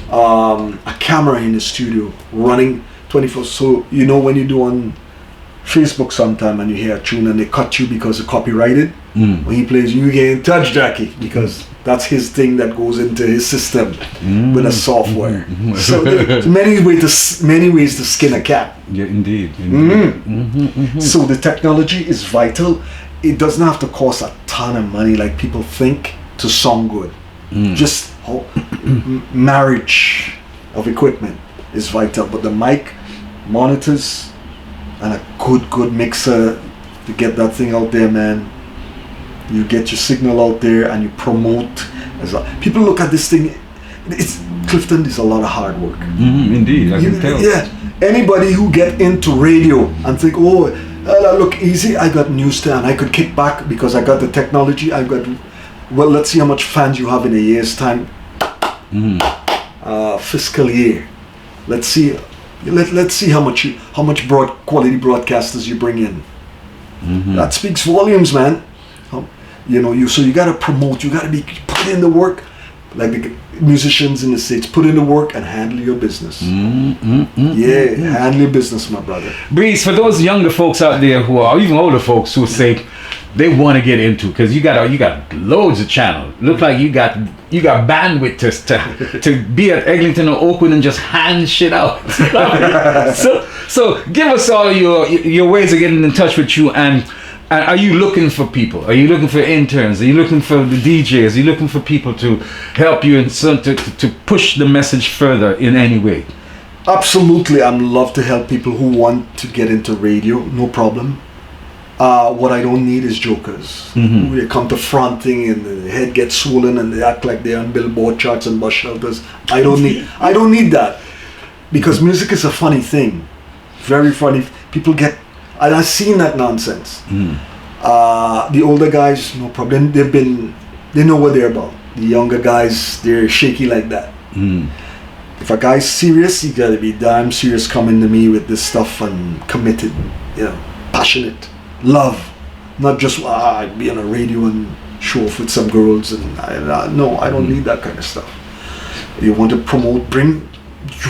a camera in the studio running 24. So when you do on Facebook sometime and you hear a tune and they cut you because it's copyrighted, when he plays, you get in touch, Jackie, because that's his thing that goes into his system with a software. So there's many ways to skin a cat. Yeah, indeed. So the technology is vital. It doesn't have to cost a ton of money like people think to sound good. Just marriage of equipment is vital, but the mic, monitors, and a good mixer to get that thing out there, man. You get your signal out there and you promote. People look at this thing. Clifton is a lot of hard work. Indeed, I can tell. Yeah, anybody who get into radio and think, that look easy. I got news stand. I could kick back because I got the technology. Let's see how much fans you have in a year's time. Fiscal year. Let's see. Let's see how much quality broadcasters you bring in. That speaks volumes, man. So you gotta promote. You gotta be put in the work. Like the musicians in the States, put in the work and handle your business. Handle your business, my brother. Breeze, for those younger folks out there who are, even older folks who say they want to get into, because you got loads of channels. Look like you got bandwidth to be at Eglinton or Oakwood and just hand shit out. so give us all your ways of getting in touch with you, and are you looking for people? Are you looking for interns? Are you looking for the DJs? Are you looking for people to help you and to push the message further in any way? Absolutely, I'd love to help people who want to get into radio. No problem. What I don't need is jokers. They come to fronting and the head gets swollen and they act like they're on billboard charts and bus shelters. I don't need that, because music is a funny thing, very funny. People get. And I've seen that nonsense. The older guys, no problem. They know what they're about. The younger guys, they're shaky like that. If a guy's serious, you gotta be damn serious coming to me with this stuff and committed, passionate, love, not just be on a radio and show off with some girls. And no, I don't need that kind of stuff. You want to promote, you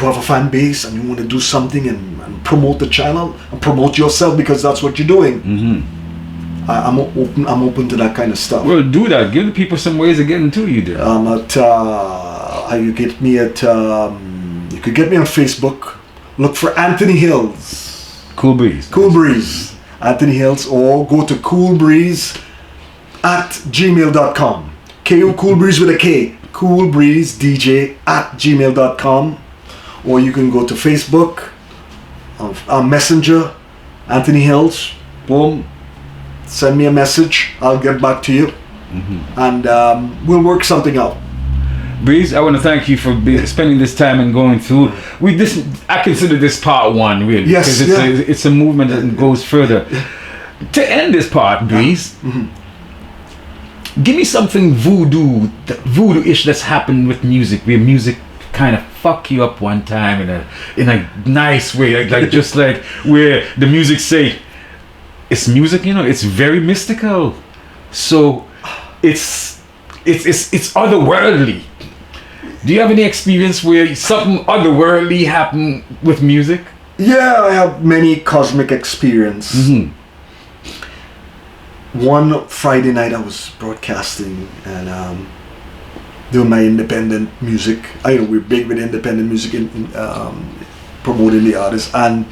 have a fan base and you want to do something and promote the channel and promote yourself, because that's what you're doing. I'm open to that kind of stuff. Well, do that. Give the people some ways of getting to you there. You get me at you could get me on Facebook. Look for Anthony Hills. Koolbreeze. Anthony Hills, or go to Koolbreeze at gmail.com. Koolbreeze with a K. Koolbreezedj@gmail.com. Or you can go to Facebook, Messenger, Anthony Hills, boom, send me a message, I'll get back to you, and we'll work something out. Breeze, I want to thank you for spending this time and going through. I consider this part one, really, yes, because it's a movement that goes further. To end this part, Breeze, give me something voodoo-ish that's happened with music, where music kind of fuck you up one time in a nice way, like just like where the music say it's music, it's very mystical, so it's otherworldly. Do you have any experience where something otherworldly happened with music? Yeah, I have many cosmic experience. One Friday night I was broadcasting and doing my independent music. We're big with independent music and promoting the artists, and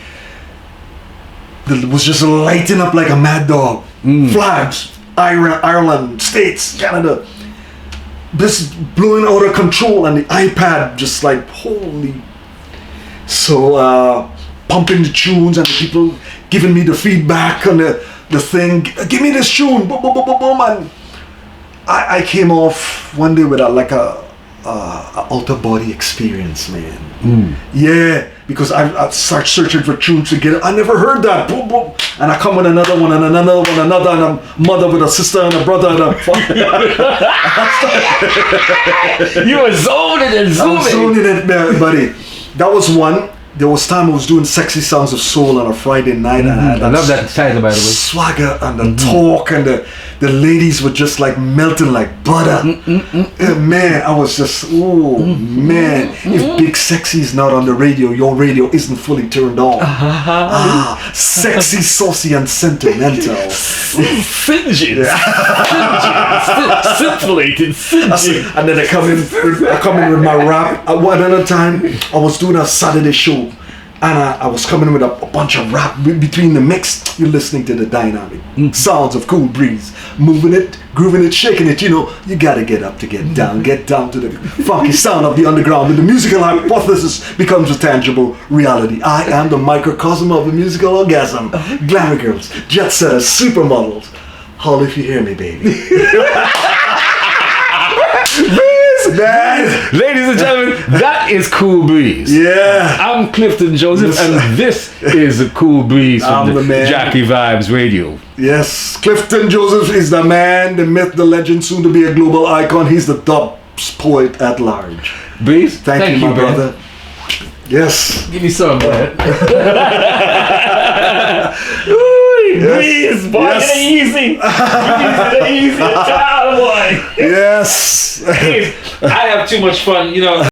it was just lighting up like a mad dog. Flags, Ireland, States, Canada, this blowing out of control, and the iPad just like holy. So pumping the tunes and the people giving me the feedback on the thing. Give me this tune, boom, boom, boom, boom, boom, and I came off one day with a outer body experience, man. Yeah, because I start searching for tunes to get it. I never heard that. Boom, boom, and I come with another one and another one, and a mother with a sister and a brother and a father. You were zoning and zooming. I'm zoning it, man, buddy. That was one. There was time I was doing Sexy Sounds of Soul on a Friday night, and I love that title, by the way. Swagger and the talk, and the ladies were just like melting like butter. Man, I was just, man. If Big Sexy is not on the radio, your radio isn't fully turned on. Sexy, saucy, and sentimental. Scintillating. And then I come in with my rap. One other time, I was doing a Saturday show, and I was coming with a bunch of rap between the mix. You're listening to the dynamic sounds of Koolbreeze, moving it, grooving it, shaking it. You gotta get up to get down to the funky sound of the underground. And the musical hypothesis becomes a tangible reality. I am the microcosm of the musical orgasm. Glamour girls, jet setters, supermodels. Holler if you hear me, baby. Man. Ladies and gentlemen, that is Koolbreeze. Yeah. I'm Clifton Joseph, and this is Koolbreeze from the Jackie Vibes Radio. Yes, Clifton Joseph is the man, the myth, the legend, soon to be a global icon. He's the top poet at large. Breeze, thank you, my brother. Yes. Give me some, man. Breeze, boy, Yes. it ain't easy. Breeze, it ain't easy. Child, boy. Yes. I have too much fun, you know.